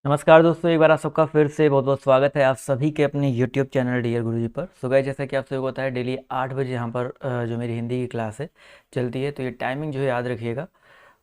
नमस्कार दोस्तों, एक बार आप सबका फिर से बहुत बहुत स्वागत है आप सभी के अपने YouTube चैनल डियर गुरुजी पर। सो गाइस, जैसा कि आप सभी को पता है डेली 8 बजे यहाँ पर जो मेरी हिंदी की क्लास है चलती है, तो ये टाइमिंग जो है याद रखिएगा।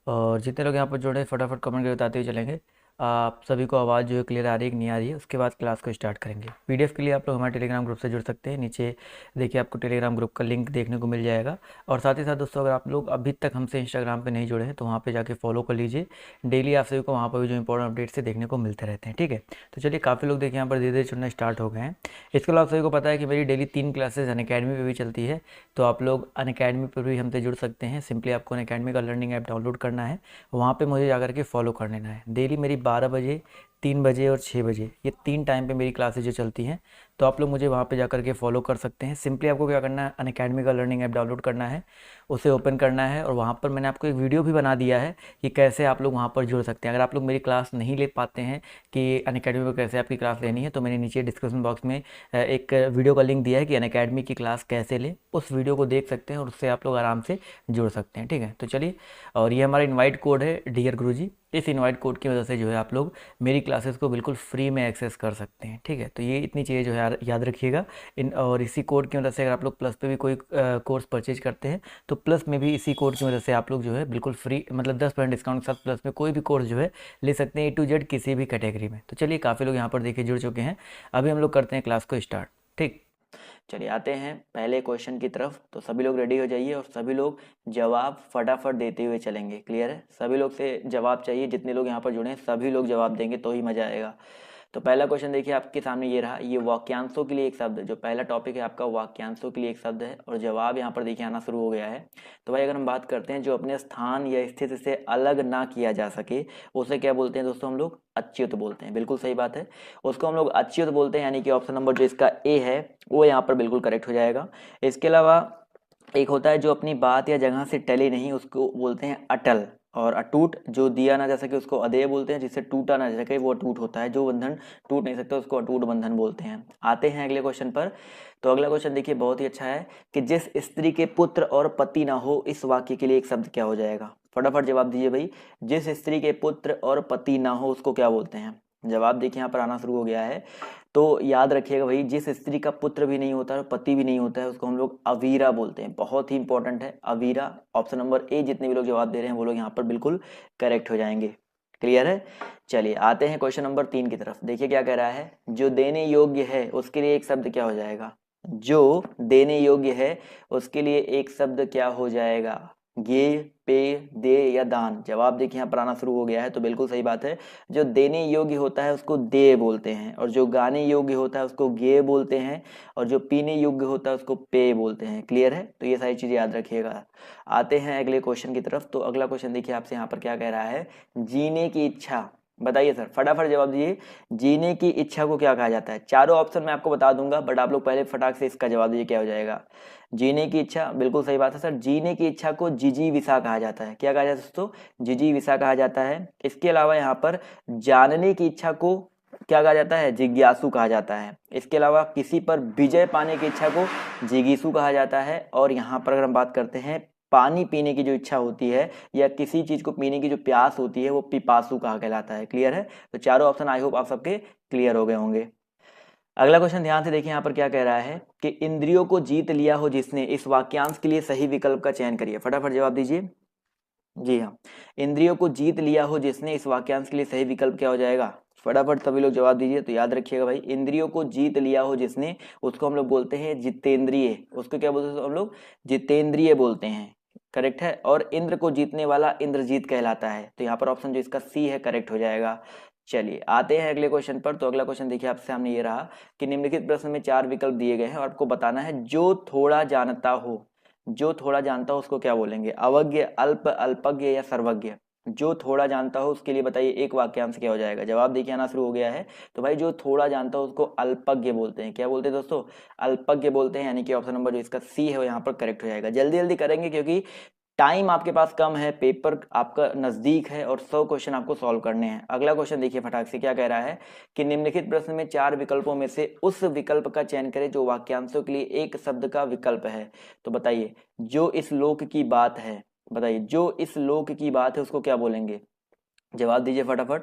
और जितने लोग यहाँ पर जुड़े हैं फटाफट कमेंट करके बताते हुए चलेंगे आप सभी को आवाज़ जो है क्लियर आ रही है कि नहीं आ रही है। उसके बाद क्लास को स्टार्ट करेंगे। पीडीएफ के लिए आप लोग हमारे टेलीग्राम ग्रुप से जुड़ सकते हैं। नीचे देखिए आपको टेलीग्राम ग्रुप का लिंक देखने को मिल जाएगा। और साथ ही साथ दोस्तों, अगर आप लोग अभी तक हमसे इंस्टाग्राम पे नहीं जुड़े हैं तो वहाँ पे जाके फॉलो कर लीजिए। डेली आप सभी को वहाँ पर भी जो इंपॉर्टेंट अपडेट्स है देखने को मिलते रहते हैं। ठीक है, तो चलिए काफ़ी लोग देखिए यहाँ पर धीरे धीरे जुड़ना स्टार्ट हो गए हैं। इसके अलावा आप सभी को पता है कि मेरी डेली 3 क्लासेज अनअकैडमी पे भी चलती है, तो आप लोग अनअकैडमी पर भी हमसे जुड़ सकते हैं। सिंपली आपको अनअकैडमी का लर्निंग ऐप डाउनलोड करना है, वहाँ पे मुझे जाकर के फॉलो कर लेना है। डेली मेरी 12 बजे, 3 बजे और 6 बजे, ये 3 टाइम पे मेरी क्लासेज जो चलती हैं, तो आप लोग मुझे वहाँ पे जाकर के फॉलो कर सकते हैं। सिंपली आपको क्या करना है, अनअकैडमी का लर्निंग ऐप डाउनलोड करना है, उसे ओपन करना है, और वहाँ पर मैंने आपको एक वीडियो भी बना दिया है कि कैसे आप लोग वहाँ पर जुड़ सकते हैं। अगर आप लोग मेरी क्लास नहीं ले पाते हैं कि अनअकैडमी पर कैसे आपकी क्लास लेनी है, तो मैंने नीचे डिस्क्रिप्शन बॉक्स में एक वीडियो का लिंक दिया है कि अनअकैडमी की क्लास कैसे लें। उस वीडियो को देख सकते हैं और उससे आप लोग आराम से जुड़ सकते हैं। ठीक है, तो चलिए, और ये हमारा इनवाइट कोड है डियर गुरुजी। इस इनवाइट कोड की वजह से जो है आप लोग मेरी क्लासेस को बिल्कुल फ्री में एक्सेस कर सकते हैं। ठीक है, तो ये इतनी चीज़ें जो है याद रखिएगा। इन और इसी कोड की वजह से अगर आप लोग प्लस पे भी कोई कोर्स परचेज करते हैं तो प्लस में भी इसी कोड की वजह से आप लोग जो है बिल्कुल फ्री, मतलब 10% डिस्काउंट के साथ प्लस में कोई भी कोर्स जो है ले सकते हैं, A to Z किसी भी कैटेगरी में। तो चलिए, काफ़ी लोग यहाँ पर देखिए जुड़ चुके हैं। अभी हम लोग करते हैं क्लास को स्टार्ट। ठीक, चलिए आते हैं पहले क्वेश्चन की तरफ। तो सभी लोग रेडी हो जाइए और सभी लोग जवाब फटाफट देते हुए चलेंगे। क्लियर है? सभी लोग से जवाब चाहिए, जितने लोग यहाँ पर जुड़े हैं सभी लोग जवाब देंगे तो ही मज़ा आएगा। तो पहला क्वेश्चन देखिए आपके सामने ये रहा। ये वाक्यांशों के लिए एक शब्द, जो पहला टॉपिक है आपका वाक्यांशों के लिए एक शब्द है, और जवाब यहाँ पर देखिए आना शुरू हो गया है। तो भाई अगर हम बात करते हैं जो अपने स्थान या स्थिति से अलग ना किया जा सके, उसे क्या बोलते हैं दोस्तों? हम लोग अच्युत बोलते हैं। बिल्कुल सही बात है, उसको हम लोग अच्युत बोलते हैं। यानी कि ऑप्शन नंबर जो इसका ए है वो यहाँ पर बिल्कुल करेक्ट हो जाएगा। इसके अलावा एक होता है जो अपनी बात या जगह से टले नहीं, उसको बोलते हैं अटल। और अटूट, जो दिया ना जा सके उसको अदेय बोलते हैं, जिससे टूटा ना जा सके वो अटूट होता है। जो बंधन टूट नहीं सकता उसको अटूट बंधन बोलते हैं। आते हैं अगले क्वेश्चन पर। तो अगला क्वेश्चन देखिए बहुत ही अच्छा है कि जिस स्त्री के पुत्र और पति ना हो, इस वाक्य के लिए एक शब्द क्या हो जाएगा? फटाफट जवाब दीजिए भाई। जिस स्त्री के पुत्र और पति ना हो उसको क्या बोलते हैं? जवाब देखिए यहाँ पर आना शुरू हो गया है। तो याद रखिएगा भाई, जिस स्त्री का पुत्र भी नहीं होता है और पति भी नहीं होता है उसको हम लोग अवीरा बोलते हैं। बहुत ही इंपॉर्टेंट है अवीरा। ऑप्शन नंबर ए, जितने भी लोग जवाब दे रहे हैं वो लोग यहाँ पर बिल्कुल करेक्ट हो जाएंगे। क्लियर है? चलिए आते हैं क्वेश्चन नंबर 3 की तरफ। देखिए क्या कह रहा है, जो देने योग्य है उसके लिए एक शब्द क्या हो जाएगा? जो देने योग्य है उसके लिए एक शब्द क्या हो जाएगा? गे, पे, दे या दान? जवाब देखिए यहाँ पर आना शुरू हो गया है, तो बिल्कुल सही बात है। जो देने योग्य होता है उसको दे बोलते हैं, और जो गाने योग्य होता है उसको गे बोलते हैं, और जो पीने योग्य होता है उसको पे बोलते हैं। क्लियर है? तो ये सारी चीजें याद रखिएगा। आते हैं अगले क्वेश्चन की तरफ। तो अगला क्वेश्चन देखिए आपसे यहाँ पर क्या कह रहा है, जीने की इच्छा। बताइए सर, फटाफट जवाब दीजिए। जीने की इच्छा को क्या कहा जाता है? चारों ऑप्शन मैं आपको बता दूंगा, बट आप लोग पहले फटाक से इसका जवाब दीजिए क्या हो जाएगा। जीने की इच्छा, बिल्कुल सही बात है सर। जीने की इच्छा को जिजीविषा कहा जाता है। क्या कहा जाता है दोस्तों? जिजीविषा कहा जाता है। इसके अलावा यहाँ पर जानने की इच्छा को क्या कहा जाता है? जिज्ञासु कहा जाता है। इसके अलावा किसी पर विजय पाने की इच्छा को जिगीषु कहा जाता है। और यहाँ पर अगर हम बात करते हैं पानी पीने की जो इच्छा होती है या किसी चीज को पीने की जो प्यास होती है वो पिपासु कहा कहलाता है। क्लियर है? तो चारों ऑप्शन आई होप आप सबके क्लियर हो गए होंगे। अगला क्वेश्चन ध्यान से देखिए यहाँ पर क्या कह रहा है कि इंद्रियों को जीत लिया हो जिसने, इस वाक्यांश के लिए सही विकल्प का चयन करिए। फटाफट जवाब दीजिए। जी हाँ, इंद्रियों को जीत लिया हो जिसने, इस वाक्यांश के लिए सही विकल्प क्या हो जाएगा? फटाफट सभी लोग जवाब दीजिए। तो याद रखिएगा भाई, इंद्रियों को जीत लिया हो जिसने, उसको हम लोग बोलते हैं जितेंद्रिय। उसको क्या बोलते हैं हम लोग? जितेंद्रिय बोलते हैं। करेक्ट है? और इंद्र को जीतने वाला इंद्रजीत कहलाता है। तो यहाँ पर ऑप्शन जो इसका सी है करेक्ट हो जाएगा। चलिए आते हैं अगले क्वेश्चन पर। तो अगला क्वेश्चन देखिए आपके सामने ये रहा कि निम्नलिखित प्रश्न में 4 विकल्प दिए गए हैं और आपको बताना है जो थोड़ा जानता हो। जो थोड़ा जानता हो उसको क्या बोलेंगे? अवज्ञ, अल्प, अल्पज्ञ या सर्वज्ञ? जो थोड़ा जानता हो उसके लिए बताइए एक वाक्यांश क्या हो जाएगा? जवाब देखिए आना शुरू हो गया है। तो भाई जो थोड़ा जानता हो उसको अल्पज्ञ बोलते हैं। क्या बोलते हैं दोस्तों? अल्पज्ञ बोलते हैं। यानी कि ऑप्शन नंबर जो इसका सी है वो यहाँ पर करेक्ट हो जाएगा। जल्दी जल्दी करेंगे क्योंकि टाइम आपके पास कम है, पेपर आपका नजदीक है और 100 क्वेश्चन आपको सॉल्व करने हैं। अगला क्वेश्चन देखिए फटाक से क्या कह रहा है कि निम्नलिखित प्रश्न में 4 विकल्पों में से उस विकल्प का चयन करें जो वाक्यांशों के लिए एक शब्द का विकल्प है। तो बताइए, जो इस लोक की बात है, बताइए जो इस लोक की बात है उसको क्या बोलेंगे? जवाब दीजिए फटाफट।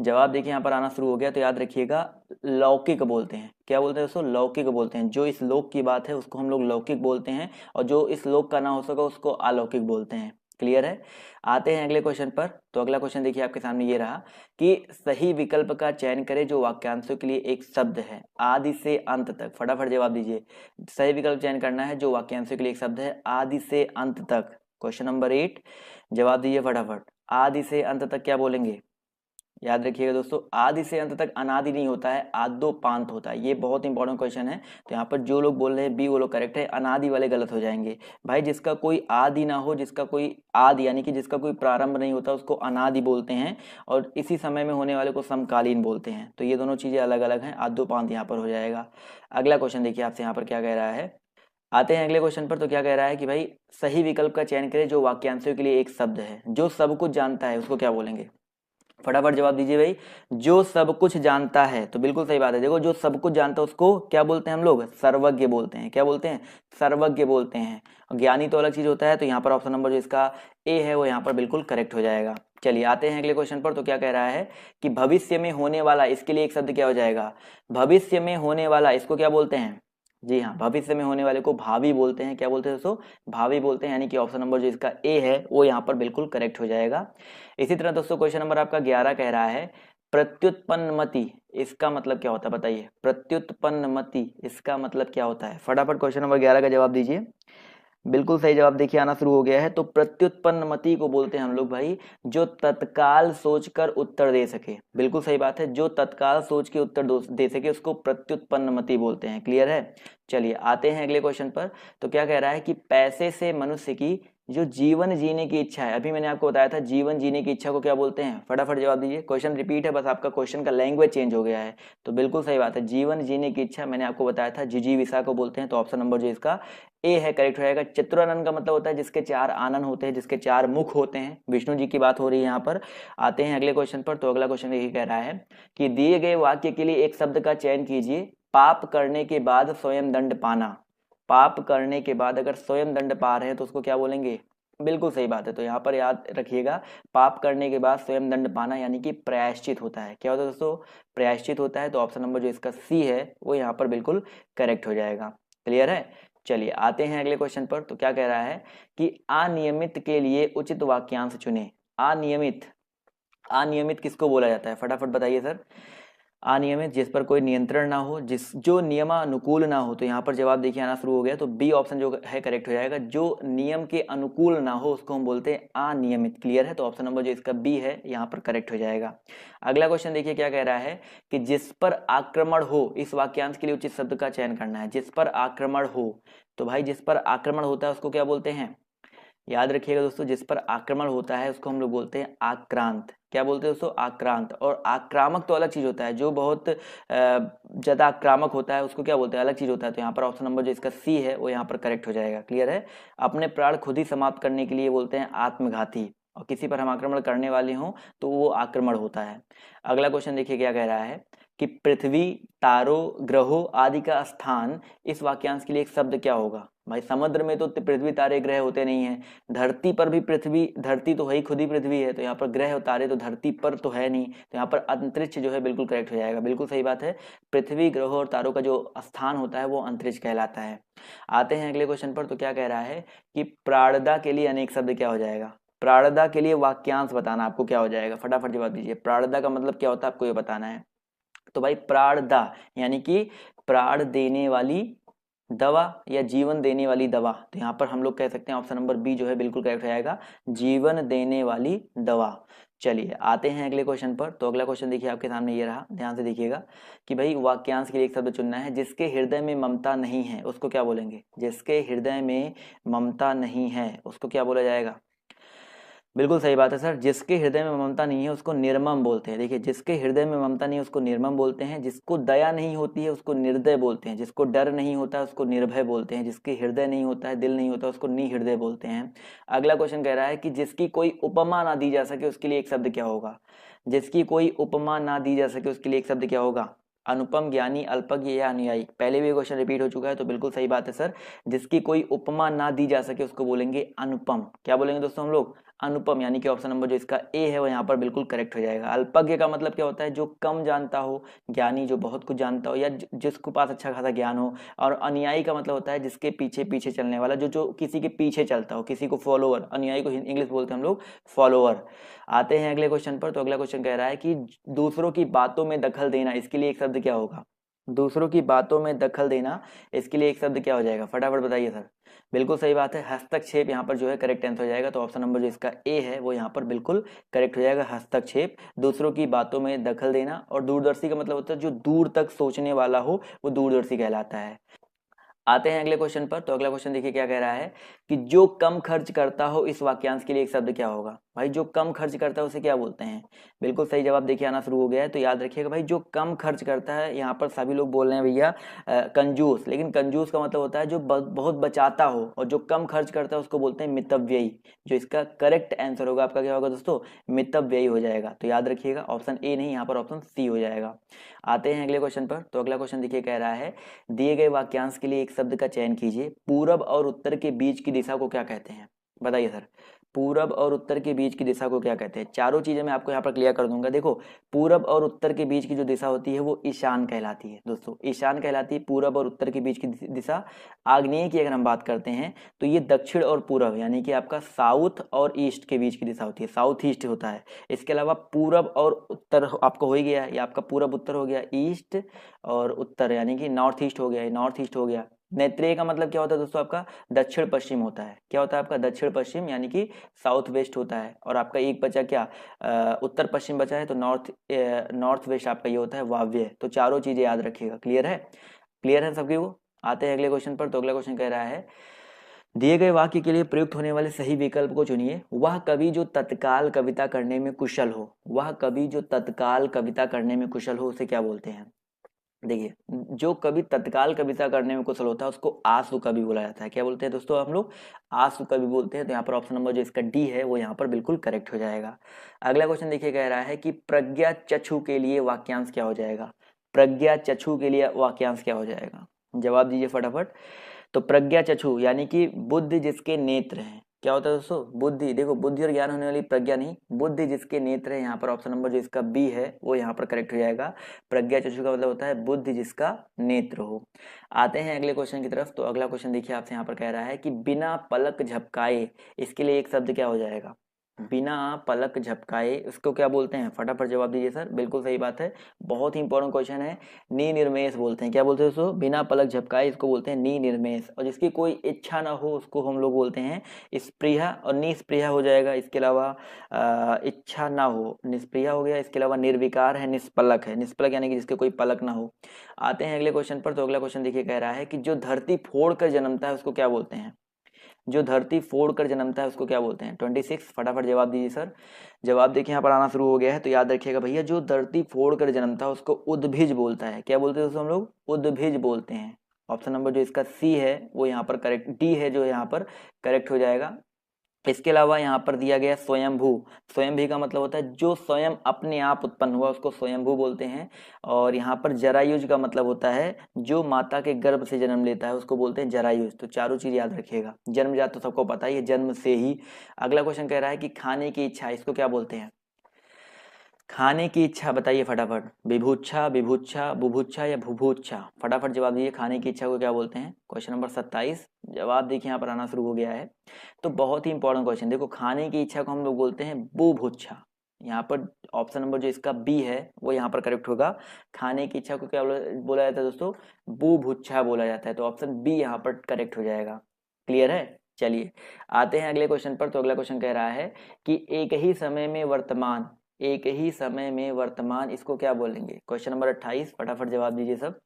जवाब देखिए यहाँ पर आना शुरू हो गया, तो याद रखिएगा लौकिक बोलते हैं। क्या बोलते हैं दोस्तों? लौकिक बोलते हैं। जो इस लोक की बात है उसको हम लोग लौकिक बोलते हैं, और जो इस लोक का ना हो सका उसको अलौकिक बोलते हैं। क्लियर है? आते हैं अगले क्वेश्चन पर। तो अगला क्वेश्चन देखिए आपके सामने ये रहा कि सही विकल्प का चयन करें जो वाक्यांशों के लिए एक शब्द है आदि से अंत तक। फटाफट जवाब दीजिए। सही विकल्प चयन करना है जो वाक्यांशों के लिए एक शब्द है आदि से अंत तक। क्वेश्चन नंबर 8, जवाब दीजिए फटाफट। आदि से अंत तक क्या बोलेंगे? याद रखिएगा दोस्तों, आदि से अंत तक अनादि नहीं होता है, आद्योपांत होता है। ये बहुत इंपॉर्टेंट क्वेश्चन है। तो यहाँ पर जो लोग बोल रहे हैं बी वो लोग करेक्ट है, अनादि वाले गलत हो जाएंगे। भाई जिसका कोई आदि ना हो, जिसका कोई आदि यानी कि जिसका कोई प्रारंभ नहीं होता उसको अनादि बोलते हैं, और इसी समय में होने वाले को समकालीन बोलते हैं। तो ये दोनों चीजें अलग अलग हैं, आद्योपांत यहाँ पर हो जाएगा। अगला क्वेश्चन देखिए आपसे यहाँ पर क्या कह रहा है। आते हैं अगले क्वेश्चन पर। तो क्या कह रहा है कि भाई सही विकल्प का चयन करें जो वाक्यांशों के लिए एक शब्द है जो सब कुछ जानता है, उसको क्या बोलेंगे? फटाफट जवाब दीजिए भाई। जो सब कुछ जानता है, तो बिल्कुल सही बात है। देखो जो सब कुछ जानता है उसको क्या बोलते हैं हम लोग? सर्वज्ञ बोलते हैं। क्या बोलते हैं? सर्वज्ञ बोलते हैं। ज्ञानी तो अलग चीज होता है। तो यहाँ पर ऑप्शन नंबर जो इसका ए है वो यहाँ पर बिल्कुल करेक्ट हो जाएगा। चलिए आते हैं अगले क्वेश्चन पर। तो क्या कह रहा है कि भविष्य में होने वाला, इसके लिए एक शब्द क्या हो जाएगा? भविष्य में होने वाला, इसको क्या बोलते हैं? जी हाँ, भविष्य में होने वाले को भावी बोलते हैं। क्या बोलते हैं दोस्तों? भावी बोलते हैं। यानी कि ऑप्शन नंबर जो इसका ए है वो यहाँ पर बिल्कुल करेक्ट हो जाएगा। इसी तरह दोस्तों क्वेश्चन नंबर आपका 11 कह रहा है प्रत्युत्पन्नमति, इसका मतलब क्या होता है बताइए? प्रत्युत्पन्नमति इसका मतलब क्या होता है? फटाफट क्वेश्चन नंबर 11 का जवाब दीजिए। बिल्कुल सही जवाब देखिए आना शुरू हो गया है। तो प्रत्युत्पन्नमति को बोलते हैं हम लोग भाई जो तत्काल सोचकर उत्तर दे सके। बिल्कुल सही बात है, जो तत्काल सोच के उत्तर दे सके उसको प्रत्युत्पन्नमति बोलते हैं। क्लियर है? चलिए आते हैं अगले क्वेश्चन पर। तो क्या कह रहा है कि पैसे से मनुष्य की जो जीवन जीने की इच्छा है, अभी मैंने आपको बताया था जीवन जीने की इच्छा को क्या बोलते हैं? फटाफट जवाब दीजिए। क्वेश्चन रिपीट है, बस आपका क्वेश्चन का लैंग्वेज चेंज हो गया है। तो बिल्कुल सही बात है, जीवन जीने की इच्छा मैंने आपको बताया था जिजीविषा को बोलते हैं। तो ऑप्शन नंबर जो इसका ए है करेक्ट हो जाएगा। चतुरानन का मतलब होता है जिसके 4 आनन होते हैं, जिसके 4 मुख होते हैं। विष्णु जी की बात हो रही है यहाँ पर। आते हैं अगले क्वेश्चन पर। तो अगला क्वेश्चन यही कह रहा है कि दिए गए वाक्य के लिए एक शब्द का चयन कीजिए पाप करने के बाद स्वयं दंड पाना। पाप करने के बाद अगर स्वयं दंड पा रहे हैं तो उसको क्या बोलेंगे? बिल्कुल सही बात है। तो यहाँ पर याद रखिएगा पाप करने के बाद स्वयं दंड पाना यानी कि प्रायश्चित होता है। क्या होता है दोस्तों? प्रायश्चित होता है। तो ऑप्शन नंबर जो इसका सी है वो यहाँ पर बिल्कुल करेक्ट हो जाएगा। क्लियर है? चलिए आते हैं अगले क्वेश्चन पर। तो क्या कह रहा है कि अनियमित के लिए उचित वाक्यांश चुने। अनियमित, अनियमित किसको बोला जाता है? फटाफट बताइए सर। अनियमित जिस पर कोई नियंत्रण ना हो, जिस जो नियमानुकूल ना हो। तो यहाँ पर जवाब देखिए आना शुरू हो गया। तो बी ऑप्शन जो है करेक्ट हो जाएगा। जो नियम के अनुकूल ना हो उसको हम बोलते हैं अनियमित। क्लियर है? तो ऑप्शन नंबर जो इसका बी है यहाँ पर करेक्ट हो जाएगा। अगला क्वेश्चन देखिए क्या कह रहा है कि जिस पर आक्रमण हो, इस वाक्यांश के लिए उचित शब्द का चयन करना है। जिस पर आक्रमण हो, तो भाई जिस पर आक्रमण होता है उसको क्या बोलते हैं? याद रखिएगा दोस्तों, जिस पर आक्रमण होता है उसको हम लोग बोलते हैं आक्रांत। क्या बोलते हैं दोस्तों? आक्रांत। और आक्रामक तो अलग चीज होता है, जो बहुत ज्यादा आक्रामक होता है उसको क्या बोलते हैं? अलग चीज होता है। तो यहाँ पर ऑप्शन नंबर जो इसका सी है वो यहाँ पर करेक्ट हो जाएगा। क्लियर है? अपने प्राण खुद ही समाप्त करने के लिए बोलते हैं आत्मघाती, और किसी पर हम आक्रमण करने वाले हों तो वो आक्रमण होता है। अगला क्वेश्चन देखिए क्या कह रहा है कि पृथ्वी, तारों, ग्रहों आदि का स्थान, इस वाक्यांश के लिए एक शब्द क्या होगा? भाई समुद्र में तो पृथ्वी तारे ग्रह होते नहीं है, धरती पर भी पृथ्वी, धरती तो है ही, खुद ही पृथ्वी है। तो यहाँ पर ग्रह और तारे तो धरती पर तो है नहीं। तो यहाँ पर अंतरिक्ष जो है बिल्कुल करेक्ट हो जाएगा। बिल्कुल सही बात है, पृथ्वी, ग्रहों और तारों का जो स्थान होता है वो अंतरिक्ष कहलाता है। आते हैं अगले क्वेश्चन पर। तो क्या कह रहा है कि प्राणदा के लिए अनेक शब्द क्या हो जाएगा? प्राणदा के लिए वाक्यांश बताना आपको क्या हो जाएगा? फटाफट जवाब दीजिए। प्राणदा का मतलब क्या होता है आपको ये बताना है। तो भाई प्राणदा यानी कि प्राण देने वाली दवा या जीवन देने वाली दवा। तो यहाँ पर हम लोग कह सकते हैं ऑप्शन नंबर बी जो है बिल्कुल करेक्ट हो जाएगा, जीवन देने वाली दवा। चलिए आते हैं अगले क्वेश्चन पर। तो अगला क्वेश्चन देखिए आपके सामने ये रहा, ध्यान से देखिएगा कि भाई वाक्यांश के लिए एक शब्द चुनना है। जिसके हृदय में ममता नहीं है उसको क्या बोलेंगे? जिसके हृदय में ममता नहीं है उसको क्या बोला जाएगा? बिल्कुल सही बात है सर, जिसके हृदय में ममता नहीं है उसको निर्मम बोलते हैं। देखिए जिसके हृदय में ममता नहीं है उसको निर्मम बोलते हैं, जिसको दया नहीं होती है उसको निर्दय बोलते हैं, जिसको डर नहीं होता है उसको निर्भय बोलते हैं, जिसके हृदय नहीं होता है, दिल नहीं होता उसको निहृदय बोलते हैं। अगला क्वेश्चन कह रहा है कि जिसकी कोई उपमा ना दी जा सके उसके लिए एक शब्द क्या होगा? जिसकी कोई उपमा ना दी जा सके उसके लिए एक शब्द क्या होगा? अनुपम, ज्ञानी, अल्पज्ञ या अनुयायी। पहले भी क्वेश्चन रिपीट हो चुका है। तो बिल्कुल सही बात है सर, जिसकी कोई उपमा ना दी जा सके उसको बोलेंगे अनुपम। क्या बोलेंगे दोस्तों हम लोग? अनुपम, यानी कि ऑप्शन नंबर जो इसका ए है वो यहाँ पर बिल्कुल करेक्ट हो जाएगा। अल्पज्ञ का मतलब क्या होता है, जो कम जानता हो, ज्ञानी जो बहुत कुछ जानता हो या जिसके पास अच्छा खासा ज्ञान हो। और अनुयायी का मतलब होता है जिसके पीछे पीछे चलने वाला, जो जो किसी के पीछे चलता हो, किसी को फॉलोअर, अनुयायी को इंग्लिश बोलते हैं हम लोग फॉलोअर। आते हैं अगले क्वेश्चन पर। तो अगला क्वेश्चन कह रहा है कि दूसरों की बातों में दखल देना, इसके लिए एक शब्द क्या होगा। दूसरों की बातों में दखल देना, इसके लिए एक शब्द क्या हो जाएगा, फटाफट बताइए सर। बिल्कुल सही बात है, हस्तक्षेप यहाँ पर जो है करेक्ट आंसर हो जाएगा। तो ऑप्शन नंबर जो इसका ए है वो यहाँ पर बिल्कुल करेक्ट हो जाएगा, हस्तक्षेप, दूसरों की बातों में दखल देना। और दूरदर्शी का मतलब होता है जो दूर तक सोचने वाला हो, वो दूरदर्शी कहलाता है। आते हैं अगले क्वेश्चन पर। तो अगला क्वेश्चन देखिए क्या कह रहा है कि जो कम खर्च करता हो, इस वाक्यांश के लिए एक शब्द क्या होगा। भाई जो कम खर्च करता है उसे क्या बोलते हैं। बिल्कुल सही जवाब देखिए आना शुरू हो गया है। तो याद रखिएगा भाई, जो कम खर्च करता है, यहाँ पर सभी लोग बोल रहे हैं भैया कंजूस, लेकिन कंजूस का मतलब होता है जो बहुत बचाता हो, और जो कम खर्च करता है उसको बोलते हैं मितव्ययी। जो इसका करेक्ट आंसर होगा आपका क्या होगा दोस्तों, मितव्ययी हो जाएगा। तो याद रखिएगा ऑप्शन ए नहीं, यहाँ पर ऑप्शन सी हो जाएगा। आते हैं अगले क्वेश्चन पर। तो अगला क्वेश्चन देखिए कह रहा है, दिए गए वाक्यांश के लिए एक शब्द का चयन कीजिए। पूरब और उत्तर के बीच की दिशा को क्या कहते हैं, बताइए सर। पूरब और उत्तर के बीच की दिशा को क्या कहते हैं। चारों चीजें मैं आपको यहाँ पर क्लियर कर दूंगा। देखो, पूरब और उत्तर के बीच की जो दिशा होती है वो ईशान कहलाती है दोस्तों, ईशान कहलाती है पूरब और उत्तर के बीच की दिशा। आग्नेय की अगर हम बात करते हैं तो ये दक्षिण और पूरब, यानी कि आपका साउथ और ईस्ट के बीच की दिशा होती है, साउथ ईस्ट होता है। इसके अलावा पूरब और उत्तर आपको हो ही गया, ये आपका पूरब उत्तर हो गया, ईस्ट और उत्तर यानी कि नॉर्थ ईस्ट हो गया, नॉर्थ ईस्ट हो गया। नेत्रेय का मतलब क्या होता है दोस्तों, आपका दक्षिण पश्चिम होता है। क्या होता है आपका दक्षिण पश्चिम, यानी कि साउथ वेस्ट होता है। और आपका एक बचा क्या, उत्तर पश्चिम बचा है, तो नॉर्थ वेस्ट आपका ये होता है वाव्य। तो चारों चीजें याद रखिएगा। क्लियर है, क्लियर है सबकी वो। आते हैं अगले क्वेश्चन पर। तो अगला क्वेश्चन कह रहा है, दिए गए वाक्य के लिए प्रयुक्त होने वाले सही विकल्प को चुनिए। वह कवि जो तत्काल कविता करने में कुशल हो, वह कवि जो तत्काल कविता करने में कुशल हो उसे क्या बोलते हैं। देखिए, जो कवि तत्काल कविता करने में कुशल होता है उसको आसु कवि बोला जाता है। क्या बोलते हैं दोस्तों हम लोग, आसु कवि बोलते हैं। तो यहाँ पर ऑप्शन नंबर जो इसका डी है वो यहाँ पर बिल्कुल करेक्ट हो जाएगा। अगला क्वेश्चन देखिए कह रहा है कि प्रज्ञा चक्षु के लिए वाक्यांश क्या हो जाएगा। प्रज्ञा चक्षु के लिए वाक्यांश क्या हो जाएगा, जवाब दीजिए फटाफट। तो प्रज्ञा चक्षु यानी कि बुद्धि जिसके नेत्र हैं। क्या होता है दोस्तों, बुद्धि, देखो बुद्धि और ज्ञान होने वाली प्रज्ञा नहीं, बुद्धि जिसके नेत्र है। यहाँ पर ऑप्शन नंबर जो इसका बी है वो यहाँ पर करेक्ट हो जाएगा। प्रज्ञा चक्षु का मतलब होता है बुद्धि जिसका नेत्र हो। आते हैं अगले क्वेश्चन की तरफ। तो अगला क्वेश्चन देखिए आपसे यहाँ पर कह रहा है कि बिना पलक झपकाए, इसके लिए एक शब्द क्या हो जाएगा। बिना पलक झपकाए इसको क्या बोलते हैं, फटाफट जवाब दीजिए सर। बिल्कुल सही बात है, बहुत ही इंपॉर्टेंट क्वेश्चन है। निनिर्मेष बोलते हैं। क्या बोलते हैं दोस्तों, बिना पलक झपकाए इसको बोलते हैं निनिर्मेष। और जिसकी कोई इच्छा ना हो उसको हम लोग बोलते हैं स्पृहा, और निस्पृहा हो जाएगा। इसके अलावा इच्छा ना हो, निस्पृहा हो गया। इसके अलावा निर्विकार है, निष्पलक है, निष्पलक यानी कि जिसके कोई पलक ना हो। आते हैं अगले क्वेश्चन पर। तो अगला क्वेश्चन देखिए कह रहा है कि जो धरती फोड़ कर जन्मता है उसको क्या बोलते हैं। जो धरती फोड़ कर जन्मता है उसको क्या बोलते हैं। 26, फटाफट जवाब दीजिए सर। जवाब देखिए यहाँ पर आना शुरू हो गया है। तो याद रखिएगा भैया, जो धरती फोड़ कर जन्मता है उसको उद्भिज बोलता है। क्या बोलते हैं दोस्तों हम लोग, उद्भिज बोलते हैं। ऑप्शन नंबर जो इसका सी है वो यहाँ पर करेक्ट, डी है जो यहाँ पर करेक्ट हो जाएगा। इसके अलावा यहाँ पर दिया गया स्वयंभू। स्वयंभी का मतलब होता है जो स्वयं अपने आप उत्पन्न हुआ उसको स्वयंभू बोलते हैं। और यहाँ पर जरायुज का मतलब होता है जो माता के गर्भ से जन्म लेता है उसको बोलते हैं जरायुज। तो चारों चीज याद रखिएगा। जन्मजात तो सबको पता ही है, जन्म से ही। अगला क्वेश्चन कह रहा है कि खाने की इच्छा, इसको क्या बोलते हैं। खाने की इच्छा बताइए फटाफट। विभुच्छा, विभुच्छा, बुभुच्छा या भुभुच्छा, फटाफट जवाब दीजिए। खाने की इच्छा को क्या बोलते हैं। क्वेश्चन नंबर 27, जवाब देखिए यहाँ पर आना शुरू हो गया है। तो बहुत ही इंपॉर्टेंट क्वेश्चन, देखो खाने की इच्छा को हम लोग बोलते हैं बुभुच्छा। यहाँ पर ऑप्शन नंबर जो इसका बी है वो यहाँ पर करेक्ट होगा। खाने की इच्छा को क्या बोला जाता है दोस्तों, बुभुच्छा बोला जाता है। तो ऑप्शन बी यहाँ पर करेक्ट हो जाएगा। क्लियर है, चलिए आते हैं अगले क्वेश्चन पर। तो अगला क्वेश्चन कह रहा है कि एक ही समय में वर्तमान, एक ही समय में वर्तमान, इसको क्या बोलेंगे। क्वेश्चन नंबर 28, फटाफट जवाब दीजिए सब।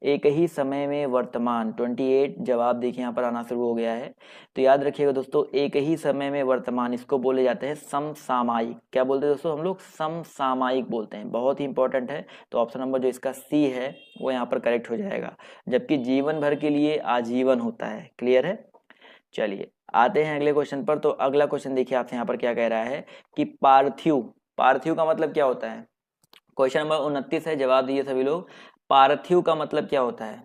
एक ही समय में वर्तमान 28, जवाब देखिए यहाँ पर आना शुरू हो गया है। तो याद रखिएगा दोस्तों, एक ही समय में वर्तमान इसको बोले जाते हैं समसामयिक। क्या बोलते हैं दोस्तों हम लोग, समसामयिक बोलते हैं। बहुत ही इंपॉर्टेंट है। तो ऑप्शन नंबर जो इसका सी है वो यहाँ पर करेक्ट हो जाएगा। जबकि जीवन भर के लिए आजीवन होता है। क्लियर है, चलिए आते हैं अगले क्वेश्चन पर। तो अगला क्वेश्चन देखिए आपसे यहाँ पर क्या कह रहा है कि पार्थिव, पार्थिव का मतलब क्या होता है। क्वेश्चन नंबर 29 है, जवाब दिए सभी लोग। पार्थिव का मतलब क्या होता है।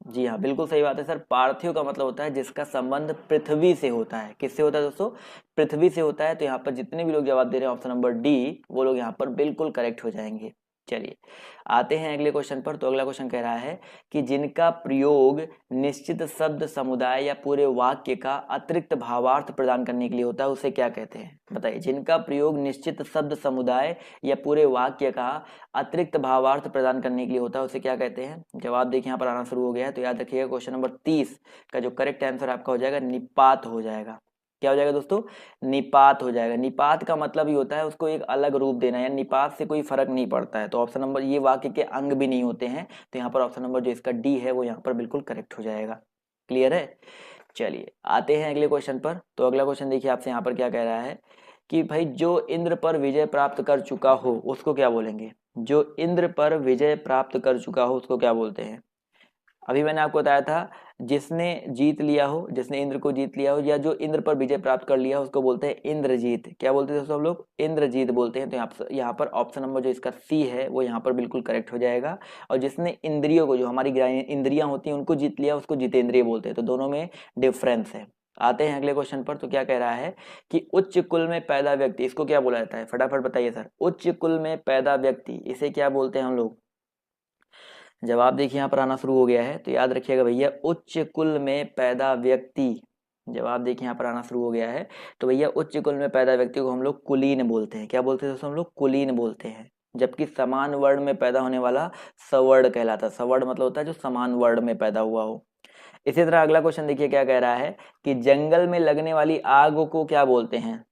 जी हाँ, बिल्कुल सही बात है सर। पार्थिव का मतलब होता है जिसका संबंध पृथ्वी से होता है। किससे होता है दोस्तों? पृथ्वी से होता है। तो यहाँ पर जितने भी लोग जवाब दे रहे हैं ऑप्शन नंबर डी, वो लोग यहाँ पर बिल्कुल करेक्ट हो जाएंगे। चलिए आते हैं अगले क्वेश्चन पर। तो अगला क्वेश्चन कह रहा है कि जिनका प्रयोग निश्चित शब्द समुदाय या पूरे वाक्य का अतिरिक्त भावार्थ प्रदान करने के लिए होता है उसे क्या कहते हैं? बताइए। जिनका प्रयोग निश्चित शब्द समुदाय या पूरे वाक्य का अतिरिक्त भावार्थ प्रदान करने के लिए होता है उसे क्या कहते हैं? जवाब देखिए यहाँ पर आना शुरू हो गया है। तो याद रखिएगा क्वेश्चन नंबर 30 का जो करेक्ट आंसर आपका हो जाएगा निपात हो जाएगा। क्या हो जाएगा दोस्तों? निपात हो जाएगा। निपात का मतलब ही होता है उसको एक अलग रूप देना, या निपात से कोई फर्क नहीं पड़ता है। तो ऑप्शन नंबर, ये वाक्य के अंग भी नहीं होते हैं, तो यहाँ पर ऑप्शन नंबर जो इसका डी है वो यहाँ पर बिल्कुल करेक्ट हो जाएगा। क्लियर है? चलिए आते हैं अगले क्वेश्चन पर। तो अगला क्वेश्चन देखिए आपसे यहाँ पर क्या कह रहा है कि भाई जो इंद्र पर विजय प्राप्त कर चुका हो उसको क्या बोलेंगे? जो इंद्र पर विजय प्राप्त कर चुका हो उसको क्या बोलते हैं? अभी मैंने आपको बताया था जिसने जीत लिया हो, जिसने इंद्र को जीत लिया हो, या जो इंद्र पर विजय प्राप्त कर लिया हो उसको बोलते हैं इंद्रजीत। क्या बोलते हैं दोस्तों हम लोग? इंद्रजीत बोलते हैं। तो यहाँ पर ऑप्शन नंबर जो इसका सी है वो यहाँ पर बिल्कुल करेक्ट हो जाएगा। और जिसने इंद्रियों को, जो हमारी इंद्रियां होती हैं उनको जीत लिया उसको जितेंद्रिय बोलते हैं। तो दोनों में डिफरेंस है। आते हैं अगले क्वेश्चन पर। तो क्या कह रहा है कि उच्च कुल में पैदा व्यक्ति, इसको क्या बोला जाता है? फटाफट बताइए सर। उच्च कुल में पैदा व्यक्ति, इसे क्या बोलते हैं हम लोग? जवाब देखिए यहाँ पर आना शुरू हो गया है। तो याद रखिएगा भैया, उच्च कुल में पैदा व्यक्ति, जवाब देखिए यहाँ पर आना शुरू हो गया है। तो भैया उच्च कुल में पैदा व्यक्ति को हम लोग कुलीन बोलते हैं। क्या बोलते हैं दोस्तों? हम लोग कुलीन बोलते हैं। जबकि समान वर्ण में पैदा होने वाला सवर्ण कहलाता है। सवर्ण मतलब होता है जो समान वर्ण में पैदा हुआ हो। इसी तरह अगला क्वेश्चन देखिए क्या कह रहा है कि जंगल में लगने वाली आग को क्या बोलते हैं?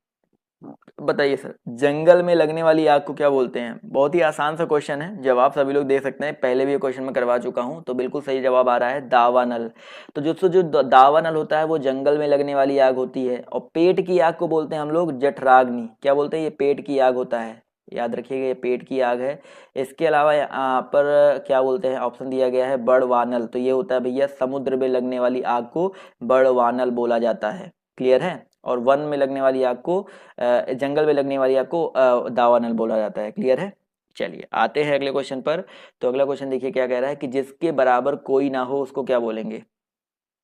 बताइए सर, जंगल में लगने वाली आग को क्या बोलते हैं? बहुत ही आसान सा क्वेश्चन है, जवाब सभी लोग दे सकते हैं। पहले भी ये क्वेश्चन मैं करवा चुका हूं। तो बिल्कुल सही जवाब आ रहा है दावानल। तो जो दावानल होता है वो जंगल में लगने वाली आग होती है। और पेट की आग को बोलते हैं हम लोग जठराग्नि। क्या बोलते हैं? ये पेट की आग होता है। याद रखिएगा ये पेट की आग है। इसके अलावा यहाँ पर क्या बोलते हैं? ऑप्शन दिया गया है बड़वानल। तो ये होता है भैया समुद्र में लगने वाली आग को बड़वानल बोला जाता है। क्लियर है? और वन में लगने वाली आग को, जंगल में लगने वाली आग को दावानल बोला जाता है। क्लियर है? चलिए आते हैं अगले क्वेश्चन पर। तो अगला क्वेश्चन देखिए क्या कह रहा है कि जिसके बराबर कोई ना हो उसको क्या बोलेंगे?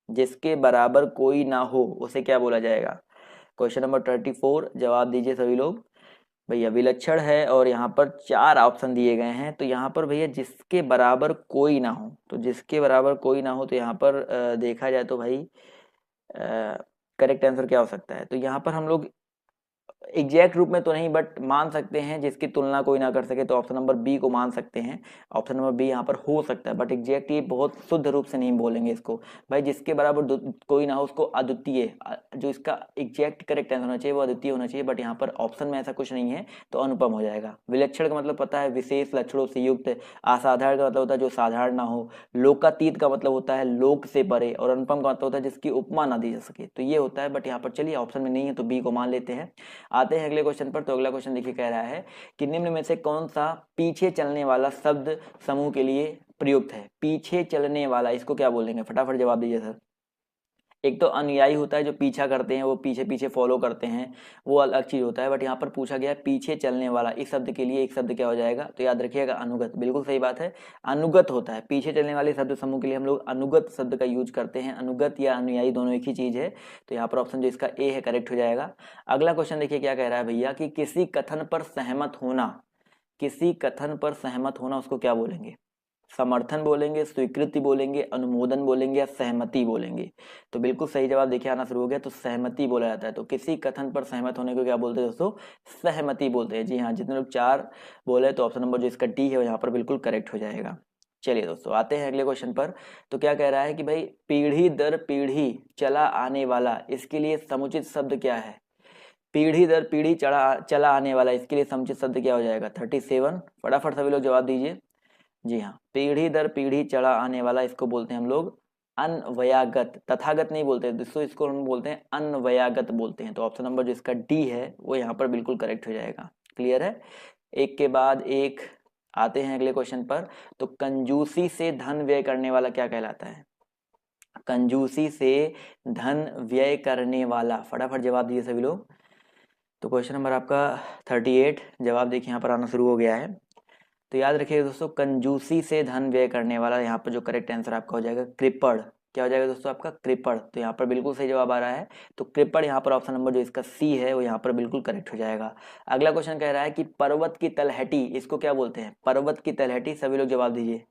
जिसके बराबर कोई ना हो उसे क्या बोला जाएगा? क्वेश्चन नंबर 34, जवाब दीजिए सभी लोग। भैया विलक्षण है और यहाँ पर 4 ऑप्शन दिए गए हैं। तो यहाँ पर भैया जिसके बराबर कोई ना हो, तो जिसके बराबर कोई ना हो, तो यहाँ पर देखा जाए तो भाई करेक्ट आंसर क्या हो सकता है? तो यहाँ पर हम लोग एग्जैक्ट रूप में तो नहीं बट मान सकते हैं जिसकी तुलना कोई ना कर सके, तो ऑप्शन नंबर बी को मान सकते हैं। ऑप्शन नंबर बी यहाँ पर हो सकता है, बट एग्जैक्ट ये बहुत शुद्ध रूप से नहीं बोलेंगे इसको। भाई जिसके बराबर कोई ना हो उसको अद्वितीय, जो इसका एग्जैक्ट करेक्ट आंसर होना चाहिए वो अद्वितीय होना चाहिए, बट यहाँ पर ऑप्शन में ऐसा कुछ नहीं है, तो अनुपम हो जाएगा। विलक्षण का मतलब पता है, विशेष लक्षणों से युक्त। असाधारण का मतलब होता है जो साधारण ना हो। लोकातीत का मतलब होता है लोक से परे। और अनुपम का मतलब होता है जिसकी उपमा ना दी जा सके। तो ये होता है, बट यहाँ पर चलिए ऑप्शन में नहीं है तो बी को मान लेते हैं। आते हैं अगले क्वेश्चन पर। तो अगला क्वेश्चन देखिए कह रहा है कि निम्न में से कौन सा पीछे चलने वाला शब्द समूह के लिए प्रयुक्त है? पीछे चलने वाला, इसको क्या बोलेंगे? फटाफट जवाब दीजिए सर। एक तो अनुयायी होता है जो पीछा करते हैं, वो पीछे पीछे फॉलो करते हैं, वो अलग चीज होता है। बट यहाँ पर पूछा गया है पीछे चलने वाला, इस शब्द के लिए एक शब्द क्या हो जाएगा? तो याद रखिएगा अनुगत। बिल्कुल सही बात है, अनुगत होता है। पीछे चलने वाले शब्द समूह के लिए हम लोग अनुगत शब्द का यूज करते हैं। अनुगत या अनुयायी दोनों एक ही चीज है। तो यहाँ पर ऑप्शन जो इसका ए है करेक्ट हो जाएगा। अगला क्वेश्चन देखिए क्या कह रहा है भैया कि किसी कथन पर सहमत होना, किसी कथन पर सहमत होना उसको क्या बोलेंगे? समर्थन बोलेंगे, स्वीकृति बोलेंगे, अनुमोदन बोलेंगे, या सहमति बोलेंगे? तो बिल्कुल सही जवाब देखिए आना शुरू हो गया। तो सहमति बोला जाता है। तो किसी कथन पर सहमत होने को क्या बोलते हैं दोस्तों? सहमति बोलते हैं। जी हाँ, जितने लोग 4 बोले तो ऑप्शन नंबर जो इसका डी है यहाँ पर बिल्कुल करेक्ट हो जाएगा। चलिए दोस्तों आते हैं अगले क्वेश्चन पर। तो क्या कह रहा है कि भाई पीढ़ी दर पीढ़ी चला आने वाला, इसके लिए समुचित शब्द क्या है? पीढ़ी दर पीढ़ी चला आने वाला, इसके लिए समुचित शब्द क्या हो जाएगा? 37। फटाफट सभी लोग जवाब दीजिए। जी हाँ, पीढ़ी दर पीढ़ी चढ़ा आने वाला, इसको बोलते हैं हम लोग अन्वयागत। तथागत नहीं बोलते दोस्तों, इसको हम बोलते हैं अन्वयागत बोलते हैं। तो ऑप्शन नंबर जो इसका डी है वो यहाँ पर बिल्कुल करेक्ट हो जाएगा। क्लियर है? एक के बाद एक आते हैं अगले क्वेश्चन पर। तो कंजूसी से धन व्यय करने वाला क्या कहलाता है? कंजूसी से धन व्यय करने वाला, फटाफट जवाब दीजिए सभी लोग। तो क्वेश्चन नंबर आपका 38, जवाब देखिए यहाँ पर आना शुरू हो गया है। तो याद रखिएगा दोस्तों, कंजूसी से धन व्यय करने वाला, यहाँ पर जो करेक्ट आंसर आपका हो जाएगा कृपण। क्या हो जाएगा दोस्तों आपका? कृपण। तो यहाँ पर बिल्कुल सही जवाब आ रहा है। तो कृपण यहाँ पर ऑप्शन नंबर जो इसका सी है वो यहाँ पर बिल्कुल करेक्ट हो जाएगा। अगला क्वेश्चन कह रहा है कि पर्वत की तलहटी, इसको क्या बोलते हैं? पर्वत की तलहटी, सभी लोग जवाब दीजिए।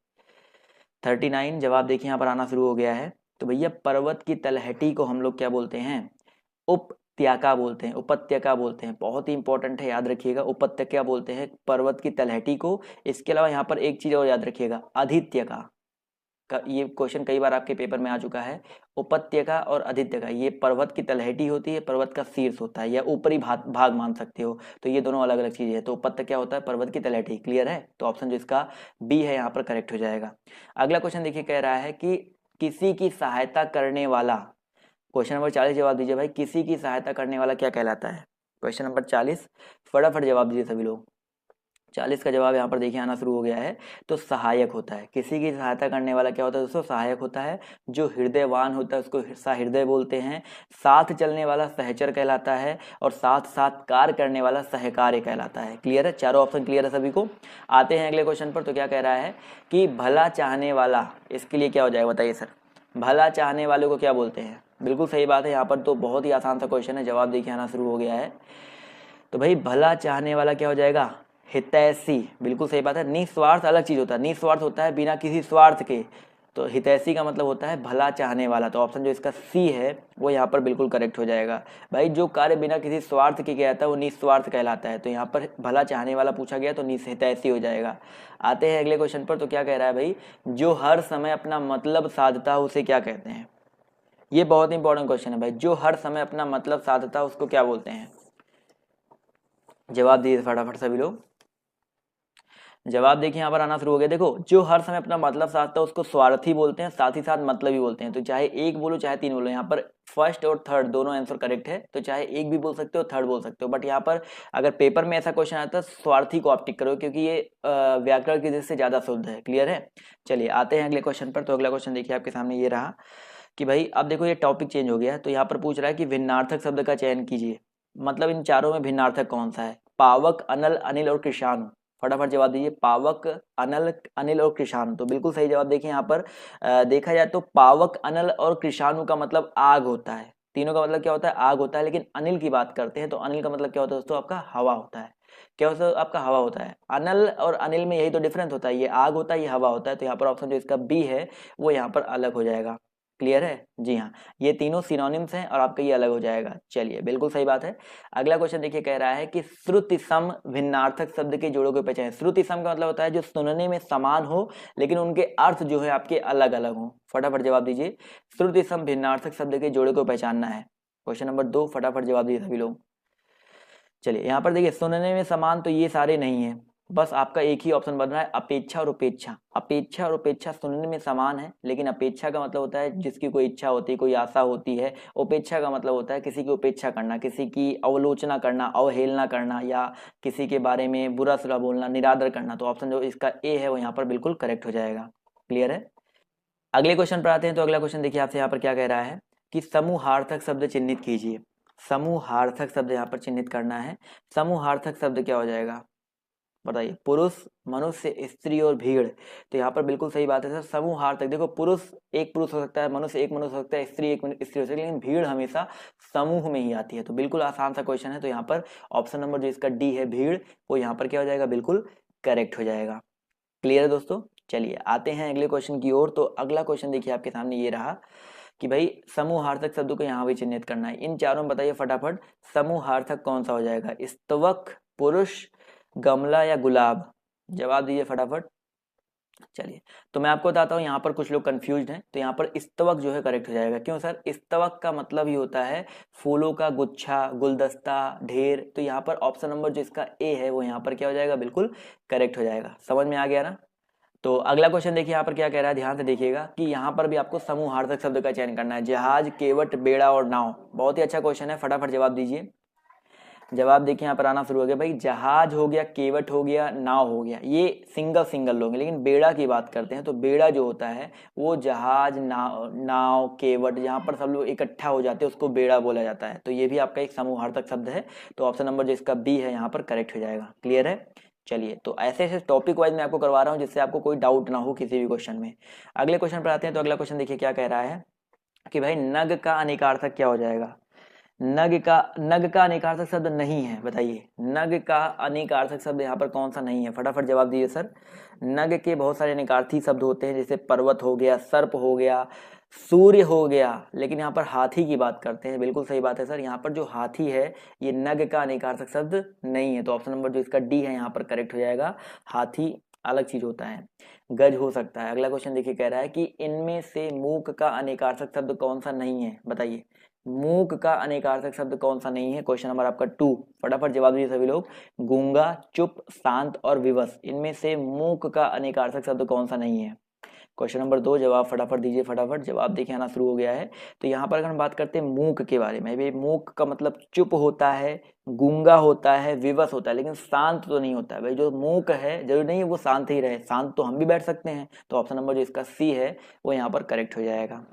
39 जवाब देखिए यहाँ पर आना शुरू हो गया है। तो भैया पर्वत की तलहटी को हम लोग क्या बोलते हैं? उपत्यका बोलते हैं, उपत्यका बोलते हैं। बहुत ही इंपॉर्टेंट है, याद रखिएगा, उपत्यका बोलते हैं पर्वत की तलहटी को। इसके अलावा यहाँ पर एक चीज और याद रखिएगा, अधित्यका का, ये क्वेश्चन कई बार आपके पेपर में आ चुका है। उपत्यका और अधित्यका, ये पर्वत की तलहटी होती है, पर्वत का शीर्ष होता है, या ऊपरी भाग मान सकते हो। तो ये दोनों अलग अलग चीजें हैं। तो उपत्यका क्या होता है? पर्वत की तलहटी। क्लियर है? तो ऑप्शन जो इसका बी है यहाँ पर करेक्ट हो जाएगा। अगला क्वेश्चन देखिए, कह रहा है कि किसी की सहायता करने वाला, क्वेश्चन नंबर 40 जवाब दीजिए भाई, किसी की सहायता करने वाला क्या कहलाता है? क्वेश्चन नंबर 40, फटाफट जवाब दीजिए सभी लोग। 40 का जवाब यहाँ पर देखिए आना शुरू हो गया है। तो सहायक होता है, किसी की सहायता करने वाला क्या होता है दोस्तों? सहायक होता है। जो हृदयवान होता है उसको सहृदय बोलते हैं। साथ चलने वाला सहचर कहलाता है, और साथ साथ कार्य करने वाला सहकार्य कहलाता है। क्लियर है? चारों ऑप्शन क्लियर है सभी को? आते हैं अगले क्वेश्चन पर। तो क्या कह रहा है कि भला चाहने वाला, इसके लिए क्या हो जाएगा बताइए सर? भला चाहने वाले को क्या बोलते हैं? बिल्कुल सही बात है। यहाँ पर तो बहुत ही आसान सा क्वेश्चन है, जवाब देखिए आना शुरू हो गया है। तो भाई भला चाहने वाला क्या हो जाएगा? हितैषी। बिल्कुल सही बात है। निस्वार्थ अलग चीज होता है, निस्वार्थ होता है बिना किसी स्वार्थ के। तो हितैषी का मतलब होता है भला चाहने वाला। तो ऑप्शन जो इसका सी है वो यहाँ पर बिल्कुल करेक्ट हो जाएगा। भाई जो कार्य बिना किसी स्वार्थ के किया जाता है वो निस्वार्थ कहलाता है। तो यहाँ पर भला चाहने वाला पूछा गया तो हितैषी हो जाएगा। आते हैं अगले क्वेश्चन पर। तो क्या कह रहा है भाई? जो हर समय अपना मतलब साधता है उसे क्या कहते हैं? ये बहुत इंपॉर्टेंट क्वेश्चन है भाई। जो हर समय अपना मतलब साधता है उसको क्या बोलते हैं? जवाब दीजिए फटाफट सभी लोग। जवाब देखिए यहाँ पर आना शुरू हो गया। देखो, जो हर समय अपना मतलब साधता है उसको स्वार्थी बोलते हैं, साथ ही साथ मतलबी बोलते हैं। तो चाहे एक बोलो चाहे तीन बोलो, यहाँ पर फर्स्ट और थर्ड दोनों आंसर करेक्ट है। तो चाहे एक भी बोल सकते हो, थर्ड बोल सकते हो, बट यहाँ पर अगर पेपर में ऐसा क्वेश्चन आता है स्वार्थी को आप टिक करो, क्योंकि ये व्याकरण की दृष्टि से ज्यादा शुद्ध है। क्लियर है? चलिए आते हैं अगले क्वेश्चन पर। तो अगला क्वेश्चन देखिए आपके सामने ये रहा कि भाई अब देखो ये टॉपिक चेंज हो गया। तो यहाँ पर पूछ रहा है कि भिन्नार्थक शब्द का चयन कीजिए। मतलब इन चारों में भिन्नार्थक कौन सा है? पावक, अनल, अनिल और कृषाणु। फटाफट जवाब दीजिए। पावक, अनल, अनिल और कृषाणु। तो बिल्कुल सही जवाब देखिए यहाँ पर देखा जाए तो पावक, अनल और कृषाणु का मतलब आग होता है। तीनों का मतलब क्या होता है? आग होता है। लेकिन अनिल की बात करते हैं तो अनिल का मतलब क्या होता है दोस्तों? आपका हवा होता है। क्या होता है? आपका हवा होता है। अनल और अनिल में यही तो डिफरेंस होता है, ये आग होता है, ये हवा होता है। तो यहाँ पर ऑप्शन जो इसका बी है वो यहाँ पर अलग हो जाएगा। क्लियर है? जी हाँ, ये तीनों सिनोनिम्स हैं और आपका ये अलग हो जाएगा। चलिए बिल्कुल सही बात है। अगला क्वेश्चन देखिए, कह रहा है कि श्रुति सम भिन्नार्थक शब्द के जोड़ों को पहचानें। श्रुति सम का मतलब होता है जो सुनने में समान हो लेकिन उनके अर्थ जो है आपके अलग अलग हो। फटाफट जवाब दीजिए। श्रुति सम भिन्नार्थक शब्द के जोड़े को पहचानना है। क्वेश्चन नंबर 2, फटाफट जवाब दीजिए सभी लोग। चलिए यहाँ पर देखिए, सुनने में समान तो ये सारे नहीं है, बस आपका एक ही ऑप्शन बन रहा है, अपेक्षा और उपेक्षा। अपेक्षा और उपेक्षा सुनने में समान है, लेकिन अपेक्षा का मतलब होता है जिसकी कोई इच्छा होती है, कोई आशा होती है। उपेक्षा का मतलब होता है किसी की उपेक्षा करना, किसी की अवलोचना करना, अवहेलना करना, या किसी के बारे में बुरा सुरा बोलना, निरादर करना। तो ऑप्शन जो इसका ए है वो यहाँ पर बिल्कुल करेक्ट हो जाएगा। क्लियर है? अगले क्वेश्चन पर आते हैं। तो अगला क्वेश्चन देखिए आपसे यहाँ पर क्या कह रहा है कि समूहार्थक शब्द चिन्हित कीजिए। समूहार्थक शब्द यहाँ पर चिन्हित करना है। समूहार्थक शब्द क्या हो जाएगा बताइए? पुरुष, मनुष्य, स्त्री और भीड़। तो यहाँ पर बिल्कुल सही बात है सर। समूहार्थक, देखो पुरुष एक पुरुष हो सकता है, मनुष्य एक मनुष्य हो सकता है, स्त्री एक स्त्री हो सकती है, लेकिन भीड़ हमेशा समूह में ही आती है। तो बिल्कुल आसान सा क्वेश्चन है। तो यहाँ पर ऑप्शन नंबर जो इसका डी है भीड़, वो यहाँ पर क्या हो जाएगा? बिल्कुल करेक्ट हो जाएगा। क्लियर है दोस्तों? चलिए आते हैं अगले क्वेश्चन की ओर। तो अगला क्वेश्चन देखिए आपके सामने ये रहा कि भाई समूहार्थक शब्द को यहाँ भी चिन्हित करना है। इन चारों में बताइए फटाफट समूहार्थक कौन सा हो जाएगा? स्तवक, पुरुष, गमला या गुलाब? जवाब दीजिए फटाफट। चलिए तो मैं आपको बताता हूँ, यहाँ पर कुछ लोग कंफ्यूज्ड हैं। तो यहाँ पर स्तवक जो है करेक्ट हो जाएगा। क्यों सर? स्तवक का मतलब ही होता है फूलों का गुच्छा, गुलदस्ता, ढेर। तो यहाँ पर ऑप्शन नंबर जो इसका ए है वो यहाँ पर क्या हो जाएगा? बिल्कुल करेक्ट हो जाएगा। समझ में आ गया ना? तो अगला क्वेश्चन देखिए यहाँ पर क्या कह रहा है, ध्यान से देखिएगा कि यहाँ पर भी आपको समूहार्थक शब्द का चयन करना है। जहाज, केवट, बेड़ा और नाव। बहुत ही अच्छा क्वेश्चन है, फटाफट जवाब दीजिए। जवाब देखिए यहाँ पर आना शुरू हो गया। भाई जहाज हो गया, केवट हो गया, नाव हो गया, ये सिंगल सिंगल लोग हैं। लेकिन बेड़ा की बात करते हैं तो बेड़ा जो होता है वो जहाज, नाव, केवट, जहाँ पर सब लोग इकट्ठा हो जाते हैं उसको बेड़ा बोला जाता है। तो ये भी आपका एक समूहार्थक शब्द है। तो ऑप्शन नंबर जो इसका बी है यहाँ पर करेक्ट हो जाएगा। क्लियर है? चलिए, तो ऐसे ऐसे टॉपिक वाइज मैं आपको करवा रहा हूँ जिससे आपको कोई डाउट ना हो किसी भी क्वेश्चन में। अगले क्वेश्चन पर आते हैं। तो अगला क्वेश्चन देखिए क्या कह रहा है कि भाई नग का अनेकार्थक क्या हो जाएगा। नग का अनेकार्थक शब्द नहीं है, बताइए नग का अनेकार्थक शब्द यहाँ पर कौन सा नहीं है, फटाफट जवाब दीजिए सर। नग के बहुत सारे अनेकार्थी शब्द होते हैं, जैसे पर्वत हो गया, सर्प हो गया, सूर्य हो गया, लेकिन यहाँ पर हाथी की बात करते हैं। बिल्कुल सही बात है सर, यहाँ पर जो हाथी है ये नग का अनेकार्थक शब्द नहीं है, तो ऑप्शन नंबर जो इसका डी है यहाँ पर करेक्ट हो जाएगा। हाथी अलग चीज होता है, गज हो सकता है। अगला क्वेश्चन देखिए कह रहा है कि इनमें से मूक का अनेकार्थक शब्द कौन सा नहीं है, बताइए मूक का अनेकार्थक शब्द कौन सा नहीं है। क्वेश्चन नंबर आपका 2, फटाफट जवाब दीजिए सभी लोग। गूंगा, चुप, शांत और विवश, इनमें से मूक का अनेकार्थक शब्द कौन सा नहीं है। क्वेश्चन नंबर 2 जवाब फटाफट दीजिए, फटाफट जवाब देखिए आना शुरू हो गया है। तो यहाँ पर अगर हम बात करते हैं मूक के बारे में, भाई मूक का मतलब चुप होता है, गूंगा होता है, विवश होता है, लेकिन शांत तो नहीं होता है। भाई जो मूक है जरूरी नहीं है वो शांत ही रहे, शांत तो हम भी बैठ सकते हैं। तो ऑप्शन नंबर जो इसका सी है वो यहाँ पर करेक्ट हो जाएगा।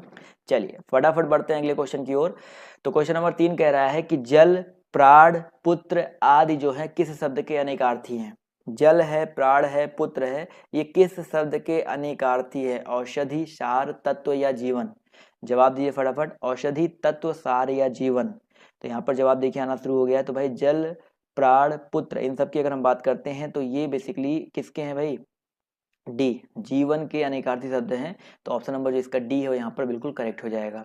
चलिए फटाफट बढ़ते हैं अगले क्वेश्चन की ओर। तो क्वेश्चन नंबर 3 कह रहा है कि जल, प्राण, पुत्र आदि जो है किस शब्द के अनेकार्थी हैं। जल है, प्राण है, पुत्र है, ये किस शब्द के अनेकार्थी है। औषधि, सार, तत्व या जीवन, जवाब दीजिए फटाफट। औषधि, तत्व, सार या जीवन, तो यहाँ पर जवाब देखिए आना शुरू हो गया है। तो भाई जल, प्राण, पुत्र, इन सब की अगर हम बात करते हैं तो ये बेसिकली किसके हैं भाई, डी, जीवन के अनेकार्थी शब्द हैं। तो ऑप्शन नंबर जो इसका डी है वो यहाँ पर बिल्कुल करेक्ट हो जाएगा।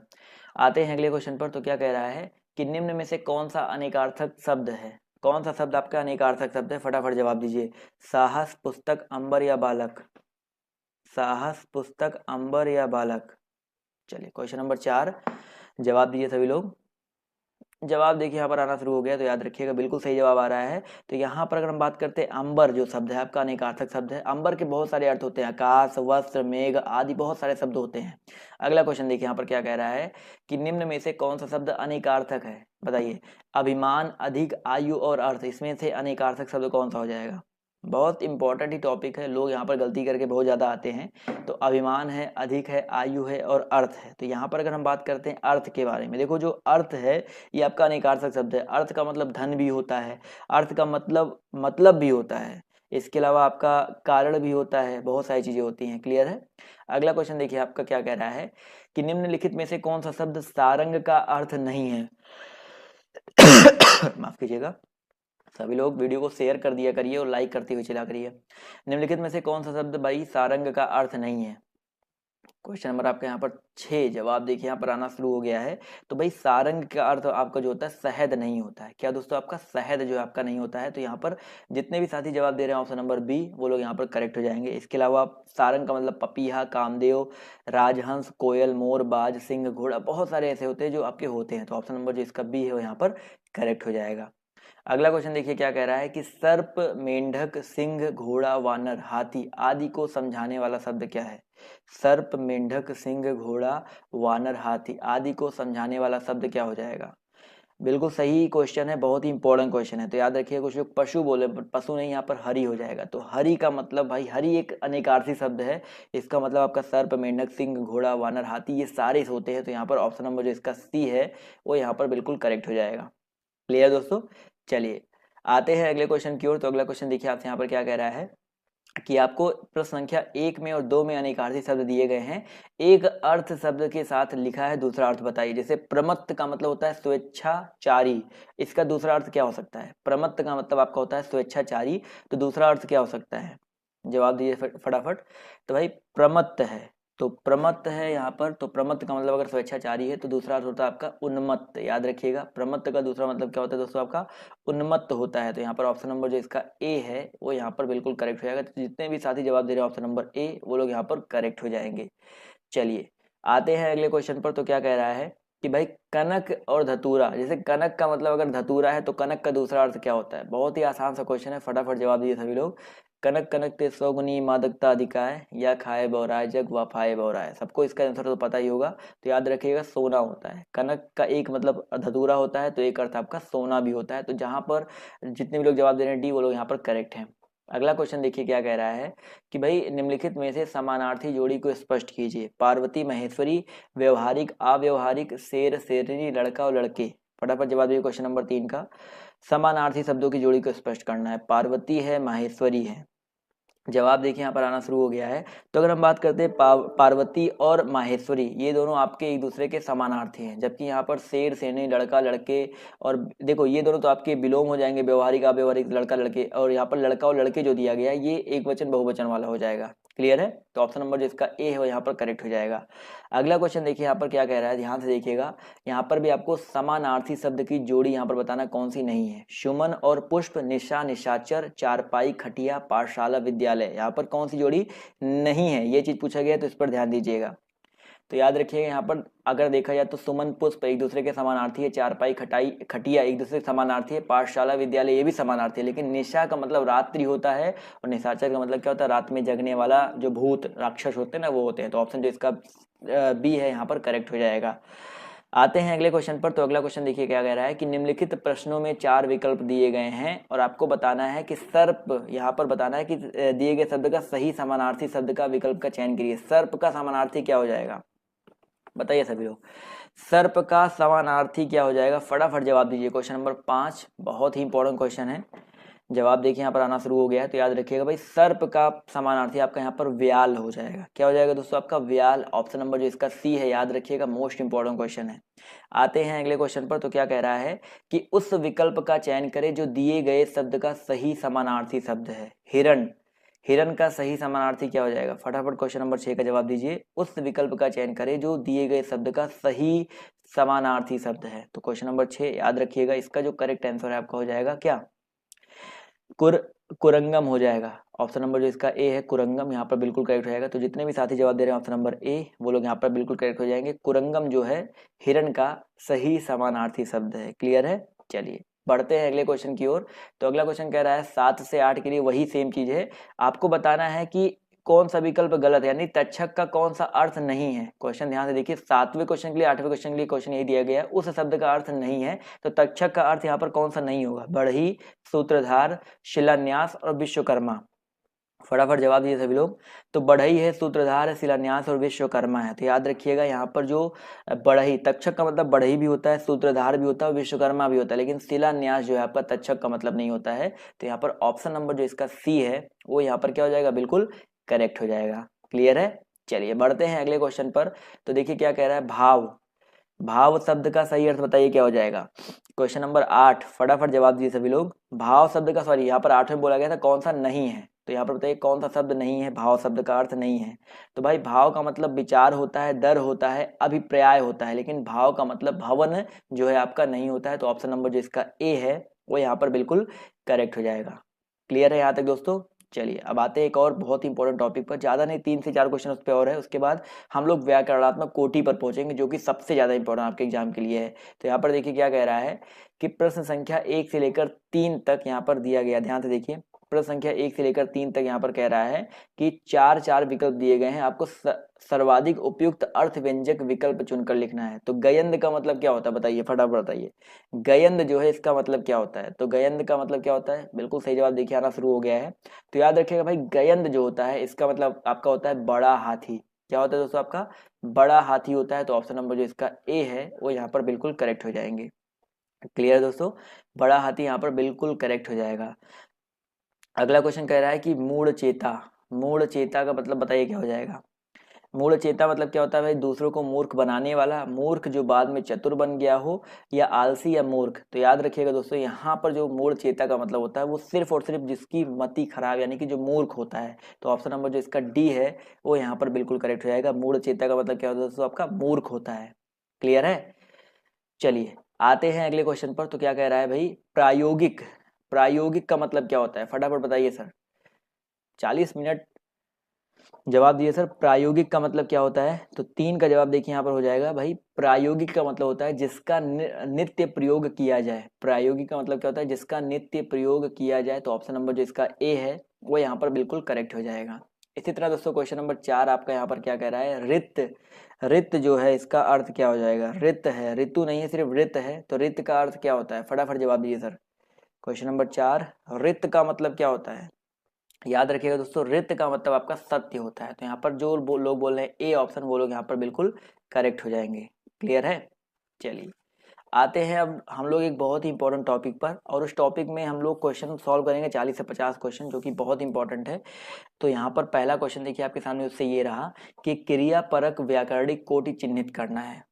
आते हैं अगले क्वेश्चन पर। तो क्या कह रहा है कि निम्न में से कौन सा अनेकार्थक शब्द है, कौन सा शब्द आपका अनेकार्थक शब्द है, फटाफट जवाब दीजिए। साहस, पुस्तक, अंबर या बालक, साहस, पुस्तक, अंबर या बालक। चलिए क्वेश्चन नंबर 4 जवाब दीजिए सभी लोग। जवाब देखिए यहाँ पर आना शुरू हो गया, तो याद रखिएगा बिल्कुल सही जवाब आ रहा है। तो यहाँ पर अगर हम बात करते हैं अंबर जो शब्द है आपका अनेकार्थक शब्द है। अंबर के बहुत सारे अर्थ होते हैं, आकाश, वस्त्र, मेघ आदि बहुत सारे शब्द होते हैं। अगला क्वेश्चन देखिए यहाँ पर क्या कह रहा है कि निम्न में से कौन सा शब्द अनेकार्थक है, बताइए। अभिमान, अधिक, आयु और अर्थ, इसमें से अनेकार्थक शब्द कौन सा हो जाएगा। बहुत इंपॉर्टेंट ही टॉपिक है, लोग यहाँ पर गलती करके बहुत ज़्यादा आते हैं। तो अभिमान है, अधिक है, आयु है और अर्थ है। तो यहाँ पर अगर हम बात करते हैं अर्थ के बारे में, देखो जो अर्थ है ये आपका अनेकार्थक शब्द है। अर्थ का मतलब धन भी होता है, अर्थ का मतलब भी होता है, इसके अलावा आपका कारण भी होता है, बहुत सारी चीजें होती हैं। क्लियर है। अगला क्वेश्चन देखिए आपका क्या कह रहा है कि निम्नलिखित में से कौन सा शब्द सारंग का अर्थ नहीं है। माफ कीजिएगा, सभी लोग वीडियो को शेयर कर दिया करिए और लाइक करते हुए चला करिए। निम्नलिखित में से कौन सा शब्द भाई सारंग का अर्थ नहीं है। क्वेश्चन नंबर आपका यहाँ पर 6 जवाब देखिए यहाँ पर आना शुरू हो गया है। तो भाई सारंग का अर्थ आपका जो होता है शहद नहीं होता है। क्या दोस्तों, आपका शहद जो आपका नहीं होता है। तो यहाँ पर जितने भी साथी जवाब दे रहे हैं ऑप्शन नंबर बी, वो लोग यहाँ पर करेक्ट हो जाएंगे। इसके अलावा सारंग का मतलब पपीहा, कामदेव, राजहंस, कोयल, मोर, बाज, सिंह, घोड़ा, बहुत सारे ऐसे होते हैं जो आपके होते हैं। तो ऑप्शन नंबर जो इसका बी है वो यहाँ पर करेक्ट हो जाएगा। अगला क्वेश्चन देखिए क्या कह रहा है कि सर्प, मेंढक, सिंह, घोड़ा, वानर, हाथी आदि को समझाने वाला शब्द क्या है। सर्प, मेंढक, सिंह, घोड़ा, वानर, हाथी आदि को समझाने वाला शब्द क्या हो जाएगा। बिल्कुल सही क्वेश्चन है, बहुत ही इंपॉर्टेंट क्वेश्चन है। तो याद रखिए, कुछ लोग पशु बोले, पशु नहीं, यहाँ पर हरि हो जाएगा। तो हरि का मतलब भाई, हरि एक अनेकार्थी शब्द है, इसका मतलब आपका सर्प, मेंढक, सिंह, घोड़ा, वानर, हाथी ये सारे होते हैं। तो यहाँ पर ऑप्शन नंबर जो इसका सी है वो यहाँ पर बिल्कुल करेक्ट हो जाएगा। क्लियर दोस्तों। चलिए आते हैं अगले क्वेश्चन की ओर। तो अगला क्वेश्चन देखिए आपसे यहाँ पर क्या कह रहा है कि आपको प्रश्न संख्या 1 में और 2 में अनेकार्थी शब्द दिए गए हैं, एक अर्थ शब्द के साथ लिखा है, दूसरा अर्थ बताइए। जैसे प्रमत्त का मतलब होता है स्वेच्छाचारी, इसका दूसरा अर्थ क्या हो सकता है। प्रमत्त का मतलब आपका होता है स्वेच्छाचारी, तो दूसरा अर्थ क्या हो सकता है, जवाब दीजिए फटाफट। तो भाई प्रमत्त है, तो प्रमत्त है यहाँ पर। तो प्रमत्त का मतलब अगर स्वेच्छाचारी है तो दूसरा अर्थ होता है आपका उन्मत्त। याद रखिएगा, प्रमत्त का दूसरा मतलब क्या होता है दोस्तों, आपका उन्मत्त होता है। तो यहाँ पर ऑप्शन नंबर जो इसका ए है वो यहाँ पर बिल्कुल करेक्ट हो जाएगा। तो जितने भी साथी जवाब दे रहे हैं ऑप्शन नंबर ए, वो लोग यहाँ पर करेक्ट हो जाएंगे। चलिए आते हैं अगले क्वेश्चन पर। तो क्या कह रहा है कि भाई कनक और धतूरा, जैसे कनक का मतलब अगर धतूरा है तो कनक का दूसरा अर्थ क्या होता है। बहुत ही आसान सा क्वेश्चन है, फटाफट जवाब दीजिए सभी लोग। कनक कनक ते 100 गुनी मादकता अधिकाय, या खाए बौराए जग वफाए बौराए, सबको इसका आंसर तो पता ही होगा। तो याद रखिएगा सोना होता है। कनक का एक मतलब धतूरा होता है, तो एक अर्थ आपका सोना भी होता है। तो जहां पर जितने भी लोग जवाब दे रहे हैं डी, वो लोग यहाँ पर करेक्ट हैं। अगला क्वेश्चन देखिए क्या कह रहा है कि भाई निम्नलिखित में से समानार्थी जोड़ी को स्पष्ट कीजिए। पार्वती, महेश्वरी, व्यवहारिक, अव्यवहारिक, शेर, शेरनी, लड़का और लड़के, फटाफट जवाब दीजिए क्वेश्चन नंबर 3 का। समानार्थी शब्दों की जोड़ी को स्पष्ट करना है। पार्वती है, माहेश्वरी है। जवाब देखिए यहाँ पर आना शुरू हो गया है। तो अगर हम बात करते हैं पार्वती और माहेश्वरी, ये दोनों आपके एक दूसरे के समानार्थी हैं, जबकि यहाँ पर शेर शेरनी, लड़का लड़के, और देखो ये दोनों तो आपके विलोम हो जाएंगे, व्यवहारिक अव्यवहारिक, लड़का लड़के, और यहाँ पर लड़का और लड़के जो दिया गया है ये एक वचन बहुवचन वाला हो जाएगा। क्लियर है? तो ऑप्शन नंबर जो इसका ए है वो यहाँ पर करेक्ट हो जाएगा। अगला क्वेश्चन देखिए यहाँ पर क्या कह रहा है, ध्यान से देखिएगा। यहाँ पर भी आपको समानार्थी शब्द की जोड़ी यहाँ पर बताना कौन सी नहीं है। सुमन और पुष्प, निशा निशाचर, चारपाई खटिया, पाठशाला विद्यालय, यहाँ पर कौन सी जोड़ी नहीं है, ये चीज पूछा गया, तो इस पर ध्यान दीजिएगा। तो याद रखिएगा यहाँ पर अगर देखा जाए तो सुमन पुष्प एक दूसरे के समानार्थी है, चारपाई खटाई खटिया एक दूसरे के समानार्थी है, पाठशाला विद्यालय ये भी समानार्थी है, लेकिन निशा का मतलब रात्रि होता है और निशाचर का मतलब क्या होता है, रात में जगने वाला जो भूत राक्षस होते हैं ना, वो होते हैं। तो ऑप्शन जो इसका बी है यहाँ पर करेक्ट हो जाएगा। आते हैं अगले क्वेश्चन पर। तो अगला क्वेश्चन देखिए क्या कह रहा है कि निम्नलिखित प्रश्नों में 4 विकल्प दिए गए हैं और आपको बताना है कि सर्प, यहाँ पर बताना है कि दिए गए शब्द का सही समानार्थी शब्द का विकल्प का चयन करिए। सर्प का समानार्थी क्या हो जाएगा, बताइए सभी लोग। सर्प का समानार्थी क्या हो जाएगा, फटाफट जवाब दीजिए। क्वेश्चन नंबर 5 बहुत ही इंपॉर्टेंट क्वेश्चन है। जवाब देखिए यहाँ पर आना शुरू हो गया है। तो याद रखिएगा भाई, सर्प का समानार्थी आपका यहाँ पर व्याल हो जाएगा। क्या हो जाएगा दोस्तों, आपका व्याल। ऑप्शन नंबर जो इसका सी है, याद रखिएगा, मोस्ट इंपॉर्टेंट क्वेश्चन है। आते हैं अगले क्वेश्चन पर। तो क्या कह रहा है कि उस विकल्प का चयन करें जो दिए गए शब्द का सही समानार्थी शब्द है। हिरण, हिरण का सही समानार्थी क्या हो जाएगा, फटाफट क्वेश्चन नंबर 6 का जवाब दीजिए। उस विकल्प का चयन करें जो दिए गए शब्द का सही समानार्थी शब्द है। तो क्वेश्चन नंबर 6 याद रखिएगा, इसका जो करेक्ट आंसर है आपका हो जाएगा क्या, कुरंगम हो जाएगा। ऑप्शन नंबर जो इसका ए है कुरंगम, यहाँ पर बिल्कुल करेक्ट हो जाएगा। तो जितने भी साथी जवाब दे रहे हैं ऑप्शन नंबर ए, वो लोग यहाँ पर बिल्कुल करेक्ट हो जाएंगे। कुरंगम जो है हिरण का सही समानार्थी शब्द है। क्लियर है? चलिए बढ़ते हैं अगले क्वेश्चन की ओर। तो अगला क्वेश्चन कह रहा है 7 से 8 के लिए वही सेम चीज है, आपको बताना है कि कौन सा विकल्प गलत है, यानी तक्षक का कौन सा अर्थ नहीं है। क्वेश्चन ध्यान से देखिए, 7वें क्वेश्चन के लिए 8वें क्वेश्चन के लिए क्वेश्चन यही दिया गया है, उस शब्द का अर्थ नहीं है, तो तक्षक का अर्थ यहाँ पर कौन सा नहीं होगा, बढ़ई, सूत्रधार, शिलान्यास और विश्वकर्मा। फटाफट जवाब दिए सभी लोग। तो बढ़ई है, सूत्रधार है, शिलान्यास और विश्वकर्मा है। तो याद रखिएगा यहाँ पर जो बढ़ई, तक्षक का मतलब बढ़ई भी होता है, सूत्रधार भी होता है, विश्वकर्मा भी होता है, लेकिन शिलान्यास जो है आपका तक्षक का मतलब नहीं होता है। तो यहाँ पर ऑप्शन नंबर जो इसका सी है वो यहाँ पर क्या हो जाएगा, बिल्कुल करेक्ट हो जाएगा। क्लियर है? चलिए बढ़ते हैं अगले क्वेश्चन पर। तो देखिए क्या कह रहा है, भाव, भाव शब्द का सही अर्थ बताइए क्या हो जाएगा। क्वेश्चन नंबर 8, फटाफट जवाब दिए सभी लोग। भाव शब्द का, सॉरी यहाँ पर 8 में बोला गया था कौन सा नहीं है, तो यहाँ पर बताइए कौन सा शब्द नहीं है, भाव शब्द का अर्थ नहीं है। तो भाई भाव का मतलब विचार होता है, दर होता है, अभिप्राय होता है, लेकिन भाव का मतलब भवन जो है आपका नहीं होता है। तो ऑप्शन नंबर जो इसका ए है वो यहाँ पर बिल्कुल करेक्ट हो जाएगा। क्लियर है यहाँ तक दोस्तों? चलिए अब आते हैं एक और बहुत ही इंपॉर्टेंट टॉपिक पर, ज्यादा नहीं 3 से 4 क्वेश्चन उस पर और है, उसके बाद हम लोग व्याकरणात्मक कोटि पर पहुंचेंगे जो कि सबसे ज्यादा इंपॉर्टेंट आपके एग्जाम के लिए है। तो यहाँ पर देखिए क्या कह रहा है कि प्रश्न संख्या 1 से लेकर 3 तक यहाँ पर दिया गया, ध्यान से देखिए। प्रश्न संख्या 1 से लेकर 3 तक यहाँ पर कह रहा है कि 4 विकल्प दिए गए हैं, आपको सर्वाधिक उपयुक्त अर्थ व्यंजक विकल्प चुनकर लिखना है। तो गयंद का मतलब क्या होता है बताइए, फटाफट बताइए। गयंद जो है इसका मतलब क्या होता है, तो गयंद का मतलब क्या होता है, बिल्कुल सही जवाब देखिए आना शुरू हो गया है। तो याद रखिएगा भाई, गयंद जो होता है इसका मतलब आपका होता है बड़ा हाथी। क्या होता है दोस्तों, आपका बड़ा हाथी होता है। तो ऑप्शन नंबर जो इसका ए है वो यहाँ पर बिल्कुल करेक्ट हो जाएंगे। क्लियर है दोस्तों, बड़ा हाथी यहाँ पर बिल्कुल करेक्ट हो जाएगा। अगला क्वेश्चन कह रहा है कि मूढ़ चेता, मूढ़ चेता का मतलब बताइए क्या हो जाएगा। मूढ़ चेता मतलब क्या होता है भाई, दूसरों को मूर्ख बनाने वाला, मूर्ख जो बाद में चतुर बन गया हो, या आलसी या मूर्ख। तो याद रखिएगा दोस्तों, यहाँ पर जो मूढ़ चेता का मतलब होता है वो सिर्फ और सिर्फ जिसकी मति खराब, यानी कि जो मूर्ख होता है। तो ऑप्शन नंबर जो इसका डी है वो यहाँ पर बिल्कुल करेक्ट हो जाएगा। मूढ़ चेता का मतलब क्या होता है दोस्तों, आपका मूर्ख होता है। क्लियर है? चलिए आते हैं अगले क्वेश्चन पर। तो क्या कह रहा है भाई, प्रायोगिक, प्रायोगिक का मतलब क्या होता है, फटाफट बताइए सर। 40 मिनट जवाब दिए सर। प्रायोगिक का मतलब क्या होता है, तो 3 का जवाब देखिए यहाँ पर हो जाएगा भाई। प्रायोगिक का मतलब होता है जिसका नित्य प्रयोग किया जाए। प्रायोगिक का मतलब क्या होता है, जिसका नित्य प्रयोग किया जाए। तो ऑप्शन नंबर जो इसका ए है वो यहाँ पर बिल्कुल करेक्ट हो जाएगा। इसी तरह दोस्तों क्वेश्चन नंबर 4 आपका यहाँ पर क्या कह रहा है, रित, रित जो है इसका अर्थ क्या हो जाएगा, रित है, ऋतु नहीं है, सिर्फ रित है। तो रित का अर्थ क्या होता है, फटाफट जवाब दीजिए सर। क्वेश्चन नंबर 4, रित का मतलब क्या होता है। याद रखिएगा दोस्तों, रित का मतलब आपका सत्य होता है। तो यहाँ पर जो लोग बोल रहे हैं ए ऑप्शन, वो लोग यहाँ पर बिल्कुल करेक्ट हो जाएंगे। क्लियर है? चलिए आते हैं अब हम लोग एक बहुत ही इंपॉर्टेंट टॉपिक पर, और उस टॉपिक में हम लोग क्वेश्चन सॉल्व करेंगे 40 से 50 क्वेश्चन, जो कि बहुत इंपॉर्टेंट है। तो यहाँ पर पहला क्वेश्चन देखिए आपके सामने, उससे ये रहा कि क्रियापरक व्याकरणिक कोटि चिन्हित करना है।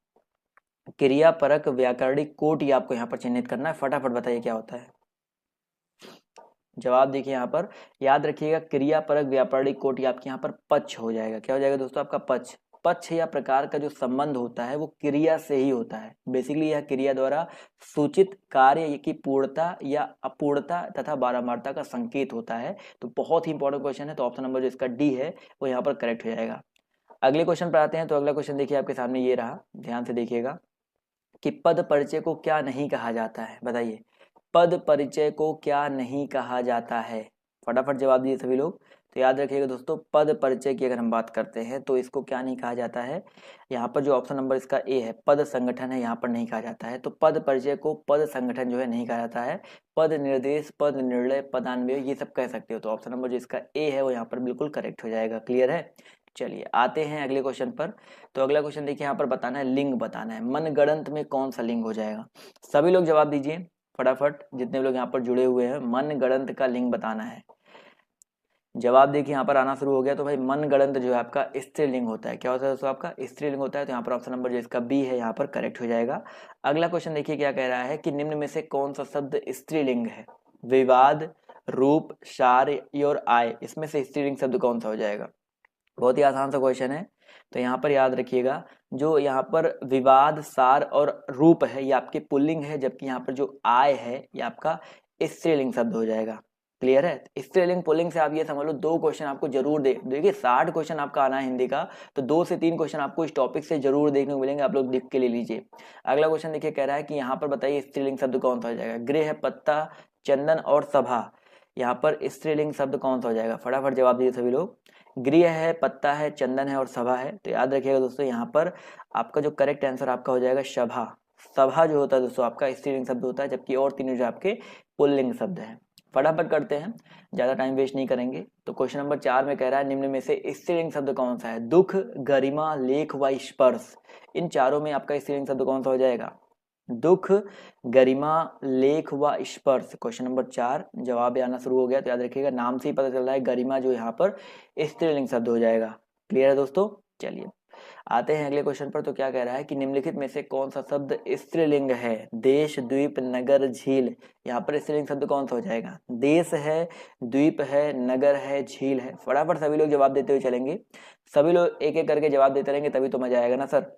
क्रियापरक व्याकरणिक कोटि आपको यहाँ पर चिन्हित करना है। फटाफट बताइए क्या होता है। जवाब देखिए यहाँ पर, याद रखिएगा क्रियापरक व्याकरणिक कोटि आपके यहाँ पर पक्ष हो जाएगा। क्या हो जाएगा दोस्तों? आपका पक्ष। पक्ष या प्रकार का जो संबंध होता है वो क्रिया से ही होता है। बेसिकली यह क्रिया द्वारा सूचित कार्य की पूर्णता या अपूर्णता तथा बारंबारता का संकेत होता है। तो बहुत ही इंपॉर्टेंट क्वेश्चन है। तो ऑप्शन नंबर जो इसका डी है वो यहाँ पर करेक्ट हो जाएगा। अगले क्वेश्चन पर आते हैं। तो अगला क्वेश्चन देखिए आपके सामने ये रहा, ध्यान से देखिएगा कि पद परिचय को क्या नहीं कहा जाता है। बताइए, पद परिचय को क्या नहीं कहा जाता है? फटाफट जवाब दिए सभी लोग। तो याद रखिएगा दोस्तों, पद परिचय की अगर हम बात करते हैं तो इसको क्या नहीं कहा जाता है। यहाँ पर जो ऑप्शन नंबर इसका ए है, पद संगठन है, यहाँ पर नहीं कहा जाता है। तो पद परिचय को पद संगठन जो है नहीं कहा जाता है। पद निर्देश, पद निर्णय, पदान्वय, ये सब कह सकते हो। तो ऑप्शन नंबर जो इसका ए है वो यहाँ पर बिल्कुल करेक्ट हो जाएगा। क्लियर है? चलिए आते हैं अगले क्वेश्चन पर। तो अगला क्वेश्चन देखिए, यहाँ पर बताना है, लिंग बताना है। मनगढ़ंत में कौन सा लिंग हो जाएगा? सभी लोग जवाब दीजिए फटाफट, जितने लोग यहाँ पर जुड़े हुए हैं। मनगढ़ंत का लिंग बताना है। जवाब देखिए यहाँ पर आना शुरू हो गया। तो भाई मनगढ़ंत जो है आपका स्त्रीलिंग होता है। क्या होता है दोस्तों? आपका स्त्रीलिंग होता है। तो यहाँ पर ऑप्शन नंबर जो इसका बी है यहाँ पर करेक्ट हो जाएगा। अगला क्वेश्चन देखिए क्या कह रहा है कि निम्न में से कौन सा शब्द स्त्रीलिंग है? विवाद, रूप, सार और आय, इसमें से स्त्रीलिंग शब्द कौन सा हो जाएगा? बहुत ही आसान सा क्वेश्चन है। तो यहाँ पर याद रखिएगा, जो यहाँ पर विवाद, सार और रूप है ये आपके पुल्लिंग है, जबकि यहाँ पर जो आय है ये आपका स्त्रीलिंग शब्द हो जाएगा। क्लियर है? स्त्रीलिंग पुल्लिंग से आप ये समझ लो 2 क्वेश्चन आपको जरूर देखिए 60 क्वेश्चन आपका आना है हिंदी का, तो 2 से 3 क्वेश्चन आपको इस टॉपिक से जरूर देखने को मिलेंगे। आप लोग लिख के ले लीजिए। अगला क्वेश्चन देखिए कह रहा है कि यहाँ पर बताइए स्त्रीलिंग शब्द कौन सा हो जाएगा? गृह, पत्ता, चंदन और सभा, यहाँ पर स्त्रीलिंग शब्द कौन सा हो जाएगा? फटाफट जवाब दीजिए सभी लोग। गृह है, पत्ता है, चंदन है और सभा है। तो याद रखिएगा दोस्तों, यहाँ पर आपका जो करेक्ट आंसर आपका हो जाएगा सभा। सभा जो होता है दोस्तों आपका स्त्रीलिंग शब्द होता है, जबकि और तीनों जो आपके पुल्लिंग शब्द हैं। फटाफट करते हैं, ज्यादा टाइम वेस्ट नहीं करेंगे। तो क्वेश्चन नंबर 4 में कह रहा है निम्न में से स्त्रीलिंग शब्द कौन सा है? दुख, गरिमा, लेख व स्पर्श, इन चारों में आपका स्त्रीलिंग शब्द कौन सा हो जाएगा? दुख, गरिमा, लेख व स्पर्श। क्वेश्चन नंबर 4 जवाब आना शुरू हो गया। तो याद रखिएगा, नाम से ही पता चल रहा है गरिमा जो यहाँ पर स्त्रीलिंग शब्द हो जाएगा। क्लियर है दोस्तों? चलिए आते हैं अगले क्वेश्चन पर। तो क्या कह रहा है कि निम्नलिखित में से कौन सा शब्द स्त्रीलिंग है? देश, द्वीप, नगर, झील, यहाँ पर स्त्रीलिंग शब्द कौन सा हो जाएगा? देश है, द्वीप है, नगर है, झील है। फटाफट सभी लोग जवाब देते हुए चलेंगे। सभी लोग एक एक करके जवाब देते रहेंगे तभी तो मजा आएगा ना सर।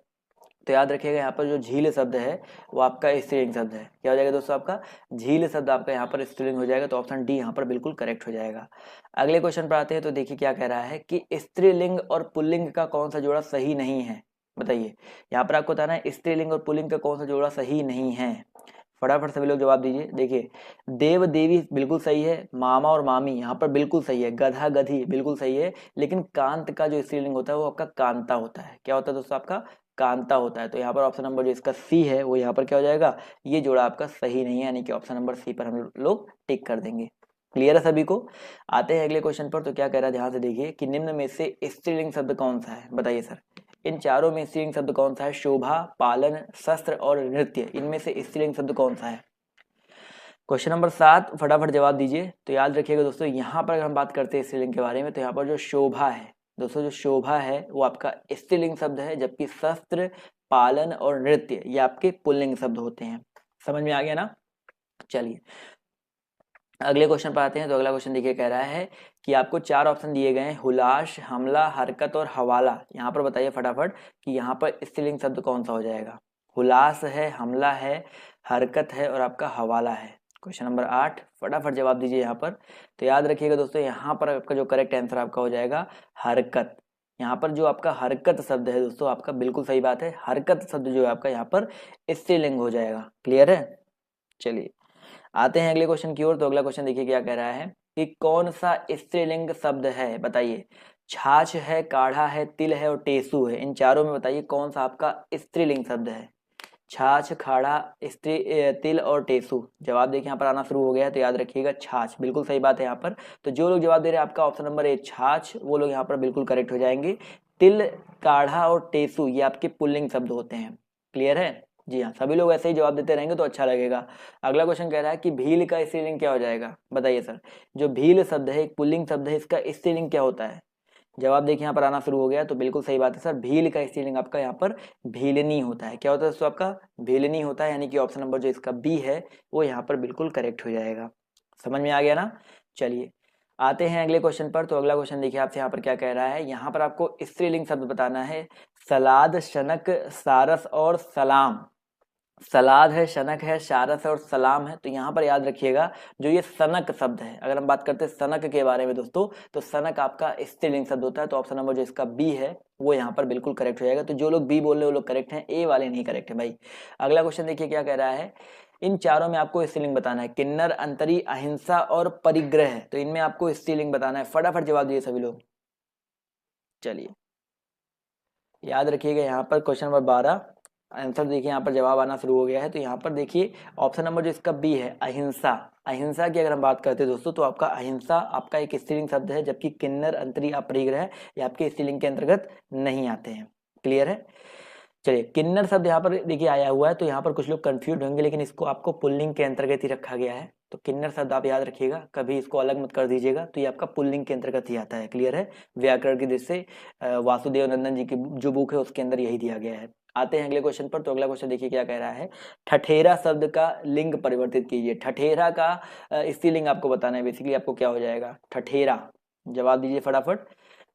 तो याद रखिएगा, यहाँ पर जो झील शब्द है वो आपका स्त्रीलिंग शब्द है। क्या हो जाएगा दोस्तों? आपका झील शब्द आपका यहाँ पर स्त्रीलिंग हो जाएगा। तो ऑप्शन डी यहाँ पर बिल्कुल करेक्ट हो जाएगा। अगले क्वेश्चन पर आते हैं। तो देखिए क्या कह रहा है कि स्त्रीलिंग और पुल्लिंग का कौन सा जोड़ा सही नहीं है? बताइए, यहाँ पर आपको बताना है स्त्रीलिंग और पुल्लिंग का कौन सा जोड़ा सही नहीं है। फटाफट सभी लोग जवाब दीजिए। देखिए, देव देवी बिल्कुल सही है, मामा और मामी यहाँ पर बिल्कुल सही है, गधा गधी बिल्कुल सही है, लेकिन कांत का जो स्त्रीलिंग होता है वो आपका कांता होता है। क्या होता है दोस्तों? आपका कांता होता है। तो यहाँ पर ऑप्शन नंबर जो इसका सी है वो यहाँ पर क्या हो जाएगा? ये जोड़ा आपका सही नहीं है, यानी कि ऑप्शन नंबर सी पर हम लोग टिक कर देंगे। क्लियर है सभी को? आते हैं अगले क्वेश्चन पर। तो क्या कह रहा है, ध्यान से देखिए कि निम्न में से स्त्रीलिंग शब्द कौन सा है? बताइए सर, इन चारों में स्त्रीलिंग शब्द कौन सा है? शोभा, पालन, शस्त्र और नृत्य, इनमें से स्त्रीलिंग शब्द कौन सा है? क्वेश्चन नंबर 7 फटाफट जवाब दीजिए। तो याद रखिएगा दोस्तों, यहाँ पर अगर हम बात करते हैं स्त्रीलिंग के बारे में, तो यहाँ पर जो शोभा है दोस्तों, जो शोभा है वो आपका स्त्रीलिंग शब्द है, जबकि शस्त्र, पालन और नृत्य ये आपके पुल्लिंग शब्द होते हैं। समझ में आ गया ना? चलिए अगले क्वेश्चन पर आते हैं। तो अगला क्वेश्चन देखिए कह रहा है कि आपको 4 ऑप्शन दिए गए हैं, हुलास, हमला, हरकत और हवाला। यहाँ पर बताइए फटाफट कि यहाँ पर स्त्रीलिंग शब्द कौन सा हो जाएगा? हुलास है, हमला है, हरकत है और आपका हवाला है। क्वेश्चन नंबर 8 फटाफट जवाब दीजिए यहाँ पर। तो याद रखिएगा दोस्तों, यहाँ पर आपका जो करेक्ट आंसर आपका हो जाएगा हरकत। यहाँ पर जो आपका हरकत शब्द है दोस्तों, आपका बिल्कुल सही बात है, हरकत शब्द जो है आपका यहाँ पर स्त्रीलिंग हो जाएगा। क्लियर है? चलिए आते हैं अगले क्वेश्चन की ओर। तो अगला क्वेश्चन देखिए क्या कह रहा है कि कौन सा स्त्रीलिंग शब्द है? बताइए, छाछ है, काढ़ा है, तिल है और टेसू है, इन चारों में बताइए कौन सा आपका स्त्रीलिंग शब्द है? छाछ, खाड़ा, तिल और टेसू। जवाब देखिए यहाँ पर आना शुरू हो गया है। तो याद रखिएगा छाछ बिल्कुल सही बात है यहाँ पर। तो जो लोग जवाब दे रहे हैं आपका ऑप्शन नंबर ए छाछ, वो लोग यहाँ पर बिल्कुल करेक्ट हो जाएंगे। तिल, काढ़ा और टेसू ये आपके पुल्लिंग शब्द होते हैं। क्लियर है? जी हाँ, सभी लोग ऐसे ही जवाब देते रहेंगे तो अच्छा लगेगा। अगला क्वेश्चन कह रहा है कि भील का स्त्रीलिंग क्या हो जाएगा, बताइए सर। जो भील शब्द है एक पुल्लिंग शब्द है, इसका स्त्रीलिंग क्या होता है? जवाब देखिए यहाँ पर आना शुरू हो गया, तो बिल्कुल सही बात है सर, भील का स्त्रीलिंग आपका यहाँ पर भीलनी होता है। क्या होता है दोस्तों आपका? भीलनी होता है, यानी कि ऑप्शन नंबर जो इसका बी है वो यहाँ पर बिल्कुल करेक्ट हो जाएगा। समझ में आ गया ना? चलिए आते हैं अगले क्वेश्चन पर। तो अगला क्वेश्चन देखिए आपसे यहाँ पर क्या कह रहा है, यहाँ पर आपको स्त्रीलिंग शब्द बताना है। सलाद, शनक, सारस और सलाम। सलाद है, शनक है, शारस है और सलाम है। तो यहाँ पर याद रखिएगा जो ये सनक शब्द है, अगर हम बात करते हैं सनक के बारे में दोस्तों, तो सनक आपका स्त्रीलिंग शब्द होता है। तो ऑप्शन नंबर जो इसका बी है वो यहाँ पर बिल्कुल करेक्ट हो जाएगा। तो जो लोग बी बोल रहे हैं वो लोग करेक्ट हैं, ए वाले नहीं करेक्ट है भाई। अगला क्वेश्चन देखिए क्या कह रहा है, इन चारों में आपको स्त्रीलिंग बताना है। किन्नर, अंतरी, अहिंसा और परिग्रह। तो इनमें आपको स्त्रीलिंग बताना है। फटाफट जवाब दिए सभी लोग। चलिए याद रखिएगा यहाँ पर क्वेश्चन नंबर 12 आंसर देखिए यहाँ पर जवाब आना शुरू हो गया है। तो यहाँ पर देखिए ऑप्शन नंबर जो इसका बी है अहिंसा। अहिंसा की अगर हम बात करते हैं दोस्तों, तो आपका अहिंसा आपका एक स्त्रीलिंग शब्द है, जबकि किन्नर, अंतरी, अपरिग्रह ये आपके स्त्रीलिंग के अंतर्गत नहीं आते हैं। क्लियर है? चलिए किन्नर शब्द यहाँ पर देखिए आया हुआ है, तो यहाँ पर कुछ लोग कंफ्यूज होंगे, लेकिन इसको आपको पुल्लिंग के अंतर्गत ही रखा गया है। तो किन्नर शब्द आप याद रखिएगा, कभी इसको अलग मत कर दीजिएगा। तो ये आपका पुल्लिंग के अंतर्गत ही आता है। क्लियर है? व्याकरण की दृष्टि से वासुदेव नंदन जी की जो बुक है उसके अंदर यही दिया गया है। आते हैं अगले क्वेश्चन पर। तो अगला क्वेश्चन देखिए क्या कह रहा है, ठठेरा शब्द का लिंग परिवर्तित कीजिए। ठठेरा का स्त्रीलिंग आपको बताना है। बेसिकली आपको क्या हो जाएगा ठठेरा, जवाब दीजिए फटाफट।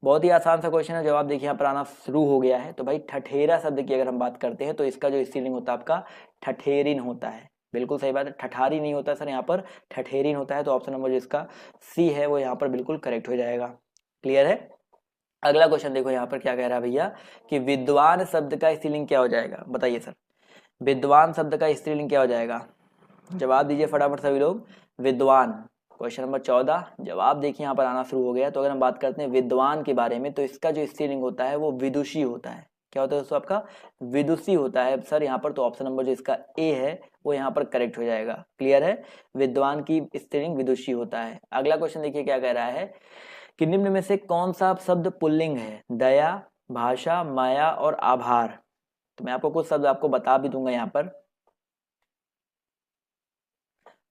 बहुत ही आसान सा क्वेश्चन है, जवाब देखिए यहाँ पर आना शुरू हो गया है। तो भाई ठठेरा शब्द की अगर हम बात करते हैं तो इसका जो स्त्रीलिंग होता है आपका ठठेरिन होता है। बिल्कुल सही बात है, ठठारी नहीं होता सर, यहाँ पर ठठेरिन होता है। तो ऑप्शन नंबर जो इसका सी है वो यहाँ पर बिल्कुल करेक्ट हो जाएगा। क्लियर है? अगला क्वेश्चन देखो यहाँ पर क्या कह रहा है भैया कि विद्वान शब्द का स्त्रीलिंग क्या हो जाएगा, बताइए सर। विद्वान शब्द का स्त्रीलिंग क्या हो जाएगा? जवाब दीजिए फटाफट सभी लोग। विद्वान, क्वेश्चन नंबर 14 जवाब देखिए यहाँ पर आना शुरू हो गया। तो अगर हम बात करते हैं विद्वान के बारे में, तो इसका जो स्त्रीलिंग होता है वो विदुषी होता है। क्या होता है दोस्तों आपका? विदुषी होता है सर यहाँ पर। तो ऑप्शन नंबर जो इसका ए है वो यहाँ पर करेक्ट हो जाएगा। क्लियर है? विद्वान की स्त्रीलिंग विदुषी होता है। अगला क्वेश्चन देखिए क्या कह रहा है कि निम्न में से कौन सा शब्द पुल्लिंग है? दया, भाषा, माया और आभार। तो मैं आपको कुछ शब्द आपको बता भी दूंगा यहाँ पर।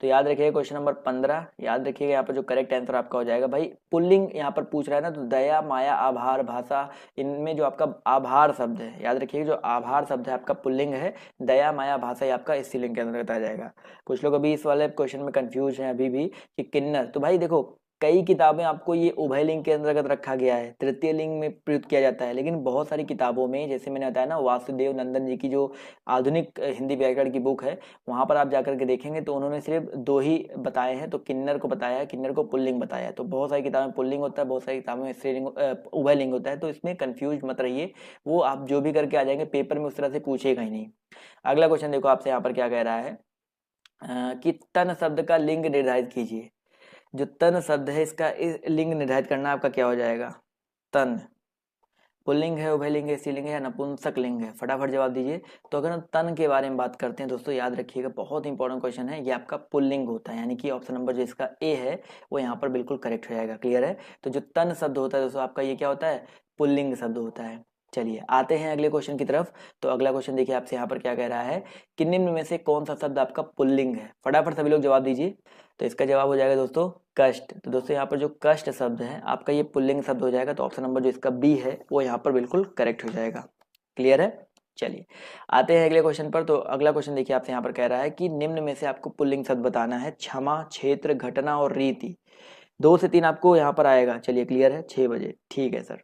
तो याद रखिएगा क्वेश्चन नंबर 15, याद रखिएगा यहाँ पर जो करेक्ट आंसर आपका हो जाएगा भाई पुल्लिंग यहाँ पर पूछ रहा है ना, तो दया, माया, आभार, भाषा, इनमें जो आपका आभार शब्द है, याद रखिएगा जो आभार शब्द है आपका पुल्लिंग है। दया, माया, भाषा ये आपका स्त्रीलिंग के अंतर्गत आ जाएगा। कुछ लोग अभी इस वाले क्वेश्चन में कंफ्यूज हैं अभी भी कि किन्नर। तो भाई देखो कई किताबें आपको ये उभय लिंग के अंतर्गत रखा गया है, तृतीय लिंग में प्रयुक्त किया जाता है, लेकिन बहुत सारी किताबों में जैसे मैंने बताया ना वासुदेव नंदन जी की जो आधुनिक हिंदी व्याकरण की बुक है, वहां पर आप जाकर के देखेंगे तो उन्होंने सिर्फ दो ही बताए हैं। तो किन्नर को बताया है, किन्नर को पुल्लिंग बताया है। तो बहुत सारी किताबों में पुल्लिंग होता है, बहुत सारी किताबों में स्त्रीलिंग उभय लिंग होता है। तो इसमें कंफ्यूज मत रहिए, वो आप जो भी करके आ जाएंगे पेपर में उस तरह से पूछेगा ही नहीं। अगला क्वेश्चन देखो आपसे यहाँ पर क्या कह रहा है कि तन शब्द का लिंग निर्धारित कीजिए। जो तन शब्द है इसका लिंग निर्धारित करना आपका क्या हो जाएगा? तन पुल्लिंग है, उभयलिंग है, स्त्रीलिंग है या नपुंसक लिंग है? फटाफट जवाब दीजिए। तो अगर हम तन के बारे में बात करते हैं दोस्तों, याद रखिएगा बहुत इंपॉर्टेंट क्वेश्चन है, ये आपका पुल्लिंग होता है, यानी कि ऑप्शन नंबर जो इसका ए है वो यहाँ पर बिल्कुल करेक्ट हो जाएगा। क्लियर है? तो जो तन शब्द होता है दोस्तों आपका ये क्या होता है? पुल्लिंग शब्द होता है। चलिए आते हैं अगले क्वेश्चन की तरफ। तो अगला क्वेश्चन देखिए आपसे यहाँ पर क्या कह रहा है कि निम्न में से कौन सा शब्द आपका पुल्लिंग है? फटाफट सभी लोग जवाब दीजिए। तो इसका जवाब हो जाएगा दोस्तों कष्ट। तो दोस्तों यहाँ पर जो कष्ट शब्द है आपका ये पुल्लिंग शब्द हो जाएगा। तो ऑप्शन नंबर जो इसका बी है वो यहाँ पर बिल्कुल करेक्ट हो जाएगा। क्लियर है? चलिए आते हैं अगले क्वेश्चन पर। तो अगला क्वेश्चन देखिए आपसे यहाँ पर कह रहा है कि निम्न में से आपको पुल्लिंग शब्द बताना है। क्षमा, क्षेत्र, घटना और रीति। 2 से 3 आपको यहाँ पर आएगा। चलिए क्लियर है? 6 बजे ठीक है सर।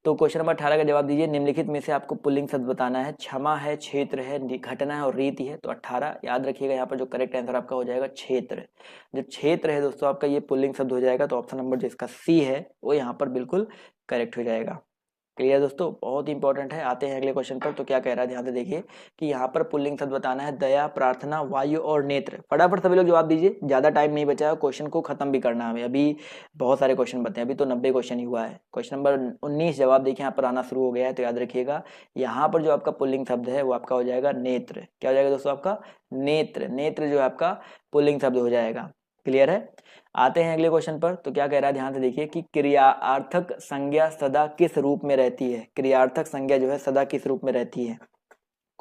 तो क्वेश्चन नंबर 18 का जवाब दीजिए। निम्नलिखित में से आपको पुल्लिंग शब्द बताना है। क्षमा है, क्षेत्र है, घटना है और रीति है। तो 18 याद रखिएगा, यहाँ पर जो करेक्ट आंसर आपका हो जाएगा क्षेत्र। जो क्षेत्र है दोस्तों आपका ये पुल्लिंग शब्द हो जाएगा। तो ऑप्शन नंबर जो इसका सी है वो यहाँ पर बिल्कुल करेक्ट हो जाएगा। क्लियर दोस्तों? बहुत इंपॉर्टेंट है। आते हैं अगले क्वेश्चन पर। तो क्या कह रहा है ध्यान से देखिए कि यहाँ पर पुल्लिंग शब्द बताना है। दया, प्रार्थना, वायु और नेत्र। फटाफट सभी लोग जवाब दीजिए, ज्यादा टाइम नहीं बचा है, क्वेश्चन को खत्म भी करना है हमें। अभी बहुत सारे क्वेश्चन बचे हैं, अभी तो 90 क्वेश्चन ही हुआ है। क्वेश्चन नंबर 19 जवाब देखिए यहाँ पर आना शुरू हो गया है। तो याद रखिएगा यहाँ पर जो आपका पुल्लिंग शब्द है वो आपका हो जाएगा नेत्र। क्या हो जाएगा दोस्तों आपका? नेत्र। नेत्र जो है आपका पुल्लिंग शब्द हो जाएगा। क्लियर है? आते हैं अगले क्वेश्चन पर। तो क्या कह रहा है ध्यान से देखिए कि क्रियार्थक संज्ञा सदा किस रूप में रहती है? क्रियार्थक संज्ञा जो है सदा किस रूप में रहती है?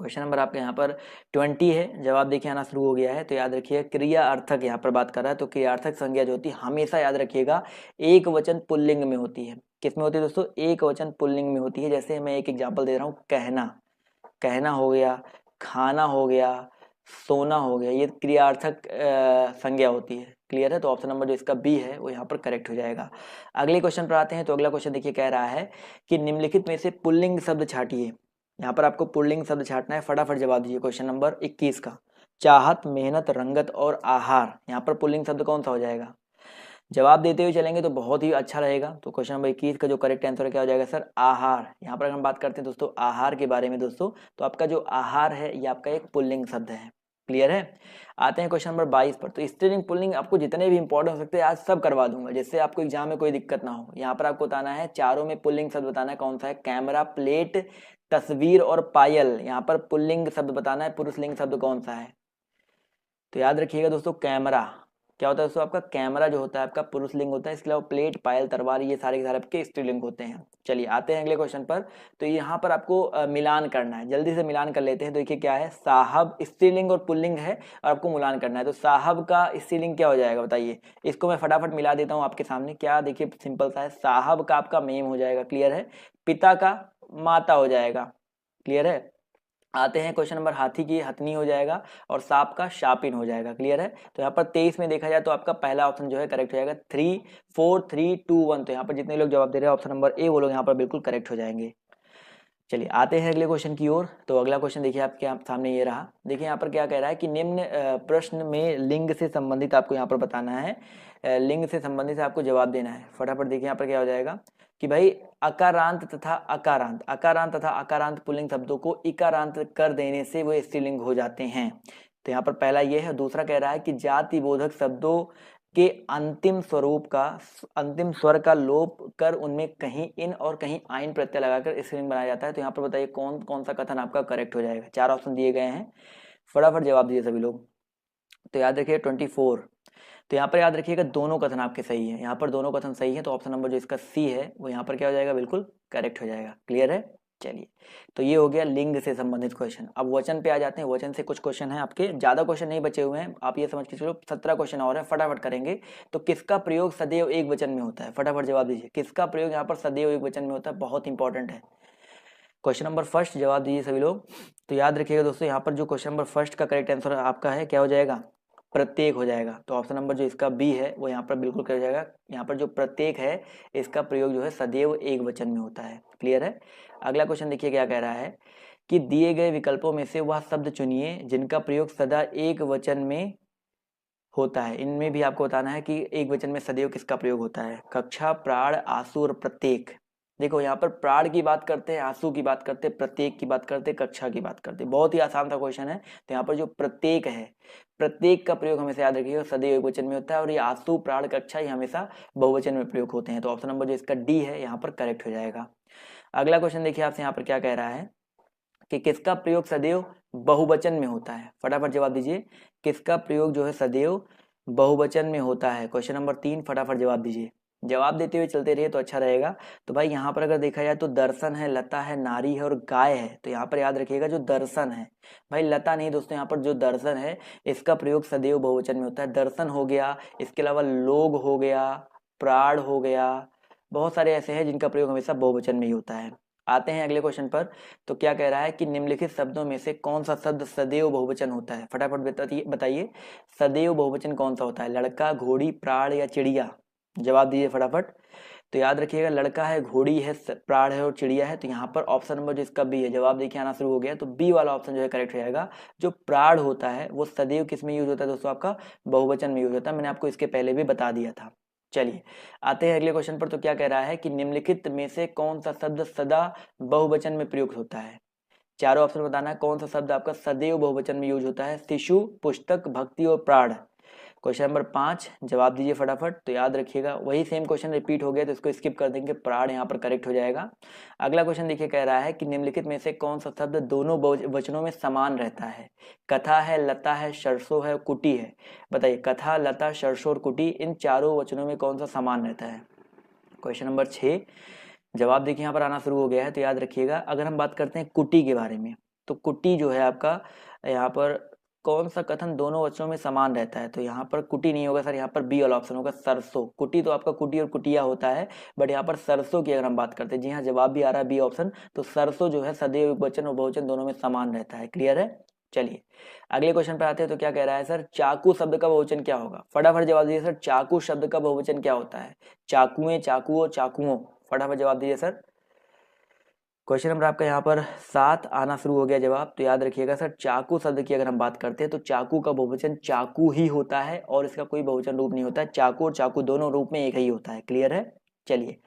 क्वेश्चन नंबर आपके यहाँ पर 20 है, जवाब देखिए आना शुरू हो गया है। तो याद रखिए क्रिया अर्थक यहाँ पर बात कर रहा है, तो क्रियार्थक संज्ञा जो होती है हमेशा याद रखिएगा एक वचन पुल्लिंग में होती है। किस में होती है दोस्तों? एक वचन पुल्लिंग में होती है। जैसे मैं एक एग्जाम्पल दे रहा हूँ, कहना, कहना हो गया, खाना हो गया, सोना हो गया, ये क्रियार्थक संज्ञा होती है। क्लियर है? तो ऑप्शन नंबर जो इसका बी है वो यहाँ पर करेक्ट हो जाएगा। अगले क्वेश्चन पर आते हैं। तो अगला क्वेश्चन देखिए कह रहा है कि निम्नलिखित में से पुल्लिंग शब्द छाटिए। यहाँ पर आपको पुल्लिंग शब्द छाटना है, फटाफट जवाब दीजिए। क्वेश्चन नंबर 21 का, चाहत, मेहनत, रंगत और आहार, यहाँ पर पुल्लिंग शब्द कौन सा हो जाएगा? जवाब देते हुए चलेंगे तो बहुत ही अच्छा रहेगा। तो क्वेश्चन नंबर 21 का जो करेक्ट आंसर क्या हो जाएगा सर? आहार। यहाँ पर हम बात करते हैं दोस्तों आहार के बारे में दोस्तों, तो आपका जो आहार है ये आपका एक पुल्लिंग शब्द है। क्लियर है? आते हैं क्वेश्चन नंबर 22 पर। तो स्त्रीलिंग पुल्लिंग आपको जितने भी इंपॉर्टेंट हो सकते हैं आज सब करवा दूंगा, जिससे आपको एग्जाम में कोई दिक्कत ना हो। यहाँ पर आपको बताना है चारों में पुल्लिंग शब्द बताना है कौन सा है। कैमरा, प्लेट, तस्वीर और पायल, यहाँ पर पुल्लिंग शब्द बताना है। पुरुषलिंग शब्द कौन सा है? तो याद रखिएगा दोस्तों कैमरा क्या होता है दोस्तों? आपका कैमरा जो होता है आपका पुरुष लिंग होता है। इसके अलावा प्लेट, पायल, तलवार, ये सारे के सारे आपके स्त्रीलिंग होते हैं। चलिए आते हैं अगले क्वेश्चन पर। तो यहाँ पर आपको मिलान करना है, जल्दी से मिलान कर लेते हैं। तो देखिए क्या है, साहब स्त्रीलिंग और पुल्लिंग है और आपको मिलान करना है। तो साहब का स्त्रीलिंग क्या हो जाएगा बताइए? इसको मैं फटाफट मिला देता हूँ आपके सामने। क्या देखिए सिंपल सा है, साहब का आपका मेम हो जाएगा। क्लियर है? पिता का माता हो जाएगा। क्लियर है? आते हैं क्वेश्चन नंबर, हाथी की हथनी हो जाएगा और सांप का शापिन हो जाएगा। क्लियर है? तो यहाँ पर 23 में देखा जाए तो आपका पहला ऑप्शन जो है करेक्ट हो जाएगा। 3 4 3 2 1। तो यहाँ पर जितने लोग जवाब दे रहे हैं ऑप्शन नंबर ए, वो लोग यहाँ पर बिल्कुल करेक्ट हो जाएंगे। चलिए आते हैं अगले क्वेश्चन की ओर। तो अगला क्वेश्चन देखिए आपके सामने ये रहा। देखिए यहाँ पर क्या कह रहा है कि निम्न प्रश्न में लिंग से संबंधित आपको यहाँ पर बताना है। लिंग से संबंधित आपको जवाब देना है। फटाफट देखिए यहाँ पर क्या हो जाएगा कि भाई अकारांत तथा अकारांत, अकारांत तथा अकारांत पुल्लिंग शब्दों को इकारांत कर देने से वो स्त्रीलिंग हो जाते हैं। तो यहाँ पर पहला ये है। दूसरा कह रहा है कि जाति बोधक शब्दों के अंतिम स्वरूप का, अंतिम स्वर का लोप कर उनमें कहीं इन और कहीं आइन प्रत्यय लगाकर स्त्रीलिंग बनाया जाता है। तो यहाँ पर बताइए कौन कौन सा कथन आपका करेक्ट हो जाएगा? चार ऑप्शन दिए गए हैं, फटाफट जवाब दीजिए सभी लोग। तो याद रखिए 24। तो यहाँ पर याद रखिएगा दोनों कथन आपके सही है। यहाँ पर दोनों कथन सही है, तो ऑप्शन नंबर जो इसका सी है वो यहाँ पर क्या हो जाएगा? बिल्कुल करेक्ट हो जाएगा। क्लियर है? चलिए, तो ये हो गया लिंग से संबंधित क्वेश्चन। अब वचन पे आ जाते हैं। वचन से कुछ क्वेश्चन है आपके, ज्यादा क्वेश्चन नहीं बचे हुए हैं, आप ये समझ के चलो 17 क्वेश्चन और है, फटाफट करेंगे। तो किसका प्रयोग सदैव एक वचन में होता है? फटाफट जवाब दीजिए। किसका प्रयोग यहाँ पर सदैव एक वचन में होता है? बहुत इंपॉर्टेंट है। क्वेश्चन नंबर फर्स्ट जवाब दीजिए सभी लोग। तो याद रखिएगा दोस्तों यहाँ पर जो क्वेश्चन नंबर फर्स्ट का करेक्ट आंसर आपका है क्या हो जाएगा? प्रत्येक हो जाएगा। तो ऑप्शन नंबर जो इसका बी है वो यहाँ पर बिल्कुल क्या हो जाएगा? यहाँ पर जो प्रत्येक है इसका प्रयोग जो है सदैव एक वचन में होता है। क्लियर है? अगला क्वेश्चन देखिए क्या कह रहा है कि दिए गए विकल्पों में से वह शब्द चुनिए जिनका प्रयोग सदा एक वचन में होता है। इनमें भी आपको बताना है कि एक वचन में सदैव किसका प्रयोग होता है। कक्षा, प्राण, आंसू और प्रत्येक। देखो यहाँ पर प्राण की बात करते हैं, आंसू की बात करते हैं, प्रत्येक की बात करते हैं, कक्षा की बात करते हैं। बहुत ही आसान सा क्वेश्चन है। तो यहाँ पर जो प्रत्येक है, प्रत्येक का प्रयोग हमेशा याद रखिएगा सदैव एक वचन में होता है और ये आंसू, प्राण, कक्षा ये हमेशा बहुवचन में प्रयोग होते हैं। तो ऑप्शन नंबर जो इसका डी है यहाँ पर करेक्ट हो जाएगा। अगला क्वेश्चन देखिए आपसे यहाँ पर क्या कह रहा है कि किसका प्रयोग सदैव बहुवचन में होता है? फटाफट जवाब दीजिए। किसका प्रयोग जो है सदैव बहुवचन में होता है? क्वेश्चन नंबर 3, फटाफट जवाब दीजिए। जवाब देते हुए चलते रहिए तो अच्छा रहेगा। तो भाई यहाँ पर अगर देखा जाए तो दर्शन है, लता है, नारी है और गाय है। तो यहाँ पर याद रखिएगा जो दर्शन है, भाई लता नहीं दोस्तों, यहाँ पर जो दर्शन है इसका प्रयोग सदैव बहुवचन में होता है। दर्शन हो गया, इसके अलावा लोग हो गया, प्राण हो गया, बहुत सारे ऐसे हैं जिनका प्रयोग हमेशा बहुवचन में ही होता है। आते हैं अगले क्वेश्चन पर। तो क्या कह रहा है कि निम्नलिखित शब्दों में से कौन सा शब्द सदैव बहुवचन होता है? फटाफट बताइए सदैव बहुवचन कौन सा होता है? लड़का, घोड़ी, प्राण या चिड़िया? जवाब दीजिए फटाफट। तो याद रखिएगा लड़का है, घोड़ी है, प्राण है और चिड़िया है। तो यहाँ पर ऑप्शन नंबर जो इसका बी है, जवाब देखिए आना शुरू हो गया। तो बी वाला ऑप्शन जो है करेक्ट हो जाएगा। जो प्राण होता है वो सदैव किस में यूज होता है दोस्तों? आपका बहुवचन में यूज होता है। मैंने आपको इसके पहले भी बता दिया था। चलिए आते हैं अगले क्वेश्चन पर। तो क्या कह रहा है कि निम्नलिखित में से कौन सा शब्द सदा बहुवचन में प्रयुक्त होता है? चारों ऑप्शन बताना है कौन सा शब्द आपका सदैव बहुवचन में यूज होता है। शिशु, पुस्तक, भक्ति और प्राण। क्वेश्चन नंबर 5 जवाब दीजिए फटाफट। तो याद रखिएगा वही सेम क्वेश्चन रिपीट हो गया तो इसको स्किप कर देंगे, प्राण यहाँ पर करेक्ट हो जाएगा। अगला क्वेश्चन देखिए कह रहा है कि निम्नलिखित में से कौन सा शब्द दोनों वचनों में समान रहता है? कथा है, लता है, सरसों है, कुटी है। बताइए कथा, लता, सरसों और कुटी, इन चारों वचनों में कौन सा समान रहता है? क्वेश्चन नंबर 6 जवाब देखिए यहाँ पर आना शुरू हो गया है। तो याद रखिएगा अगर हम बात करते हैं कुटी के बारे में तो कुटी जो है आपका यहाँ पर कौन सा कथन दोनों वचनों में समान रहता है? तो यहाँ पर कुटी नहीं होगा सर, यहाँ पर बी वाला ऑप्शन होगा सरसों। कुटी तो आपका कुटी और कुटिया होता है, बट यहाँ पर सरसों की अगर हम बात करते हैं, जी हाँ जवाब भी आ रहा है बी ऑप्शन। तो सरसों जो है सदैव एकवचन और बहुवचन दोनों में समान रहता है। क्लियर है? चलिए अगले क्वेश्चन पर आते हैं। तो क्या कह रहा है सर, चाकू शब्द का बहुवचन क्या होगा? फटाफट जवाब दीजिए सर, चाकू शब्द का बहुवचन क्या होता है? चाकुएं, चाकुओं, चाकुओं, फटाफट जवाब दीजिए सर। क्वेश्चन नंबर आपका यहाँ पर 7 आना शुरू हो गया जवाब। तो याद रखिएगा सर, चाकू शब्द की अगर हम बात करते हैं तो चाकू का बहुवचन चाकू ही होता है और इसका कोई बहुवचन रूप नहीं होता है। चाकू और चाकू दोनों रूप में एक ही होता है। क्लियर है? चलिए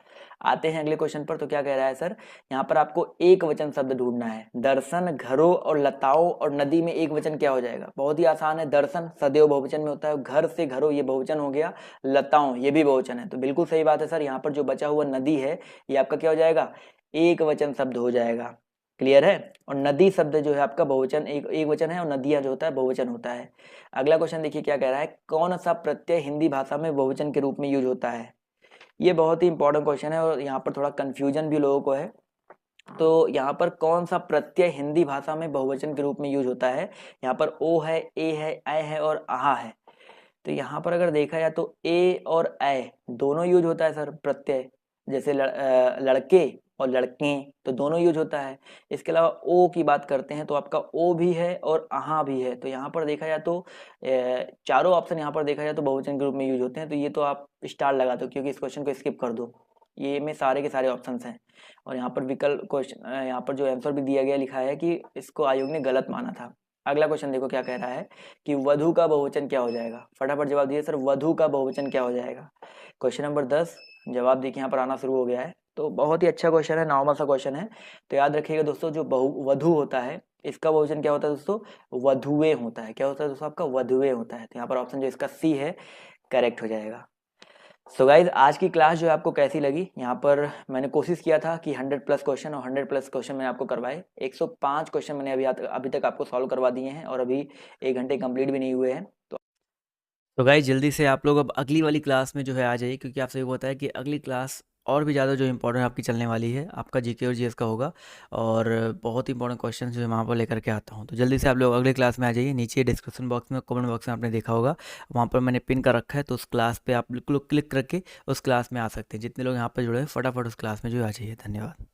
आते हैं अगले क्वेश्चन पर। तो क्या कह रहा है सर, यहाँ पर आपको एक वचन शब्द ढूंढना है। दर्शन, घरों और लताओं और नदी में एक वचन क्या हो जाएगा? बहुत ही आसान है, दर्शन सदैव बहुवचन में होता है, घर से घरों ये बहुवचन हो गया, लताओं ये भी बहुवचन है। तो बिल्कुल सही बात है सर, यहाँ पर जो बचा हुआ नदी है ये आपका क्या हो जाएगा? एक वचन शब्द हो जाएगा। क्लियर है? और नदी शब्द जो है आपका बहुवचन एक वचन है और नदियां जो होता है बहुवचन होता है। अगला क्वेश्चन देखिए क्या कह रहा है, कौन सा प्रत्यय हिंदी भाषा में बहुवचन के रूप में यूज होता है? ये बहुत ही इंपॉर्टेंट क्वेश्चन है और यहाँ पर थोड़ा कंफ्यूजन भी लोगों को है। तो यहाँ पर कौन सा प्रत्यय हिंदी भाषा में बहुवचन के रूप में यूज होता है? यहाँ पर ओ है, ए है, ऐ है और आहा है। तो यहाँ पर अगर देखा जाए तो ए और ऐ दोनों यूज होता है सर प्रत्यय, जैसे लड़के और लड़के तो दोनों यूज होता है। इसके अलावा ओ की बात करते हैं तो आपका ओ भी है और आहा भी है। तो यहाँ पर देखा जाए तो चारों ऑप्शन यहाँ पर देखा जाए तो बहुवचन के रूप में यूज होते हैं। तो ये तो आप स्टार लगा दो क्योंकि इस क्वेश्चन को स्किप कर दो, ये में सारे के सारे ऑप्शन हैं। और यहाँ पर विकल्प क्वेश्चन यहाँ पर जो आंसर भी दिया गया लिखा है कि इसको आयोग ने गलत माना था। अगला क्वेश्चन देखो क्या कह रहा है कि वधु का बहुवचन क्या हो जाएगा? फटाफट जवाब दीजिए सर, वधु का बहुवचन क्या हो जाएगा? क्वेश्चन नंबर 10 जवाब देखिए यहाँ पर आना शुरू हो गया है। तो बहुत ही अच्छा क्वेश्चन है, नॉर्मल सा क्वेश्चन है। तो याद रखिएगा दोस्तों, जो वधु होता है इसका बहुवचन क्या होता है दोस्तों? वधुएं होता है। क्या होता है दोस्तों? आपका वधुएं होता है। तो यहाँ पर ऑप्शन जो इसका सी है करेक्ट हो जाएगा। सो गाइज आज की क्लास जो है आपको कैसी लगी? यहाँ पर मैंने कोशिश किया था कि 100+ क्वेश्चन और 100+ क्वेश्चन मैंने आपको करवाए। 105 क्वेश्चन मैंने अभी तक आपको सॉल्व करवा दिए हैं और अभी 1 घंटे कंप्लीट भी नहीं हुए हैं। तो गाइज जल्दी से आप लोग अब अगली वाली क्लास में जो है आ जाइए, क्योंकि आपसे ये होता है कि अगली क्लास और भी ज़्यादा जो इंपॉर्टेंट आपकी चलने वाली है, आपका जीके और जीएस का होगा और बहुत इंपॉर्टेंट क्वेश्चन जो है वहाँ पर लेकर के आता हूँ। तो जल्दी से आप लोग अगले क्लास में आ जाइए। नीचे डिस्क्रिप्शन बॉक्स में, कमेंट बॉक्स में आपने देखा होगा, वहाँ पर मैंने पिन कर रखा है। तो उस क्लास पे आप बिल्कुल क्लिक करके उस क्लास में आ सकते हैं। जितने लोग यहाँ पर जुड़े हैं फटाफट उस क्लास में जो आ जाइए। धन्यवाद।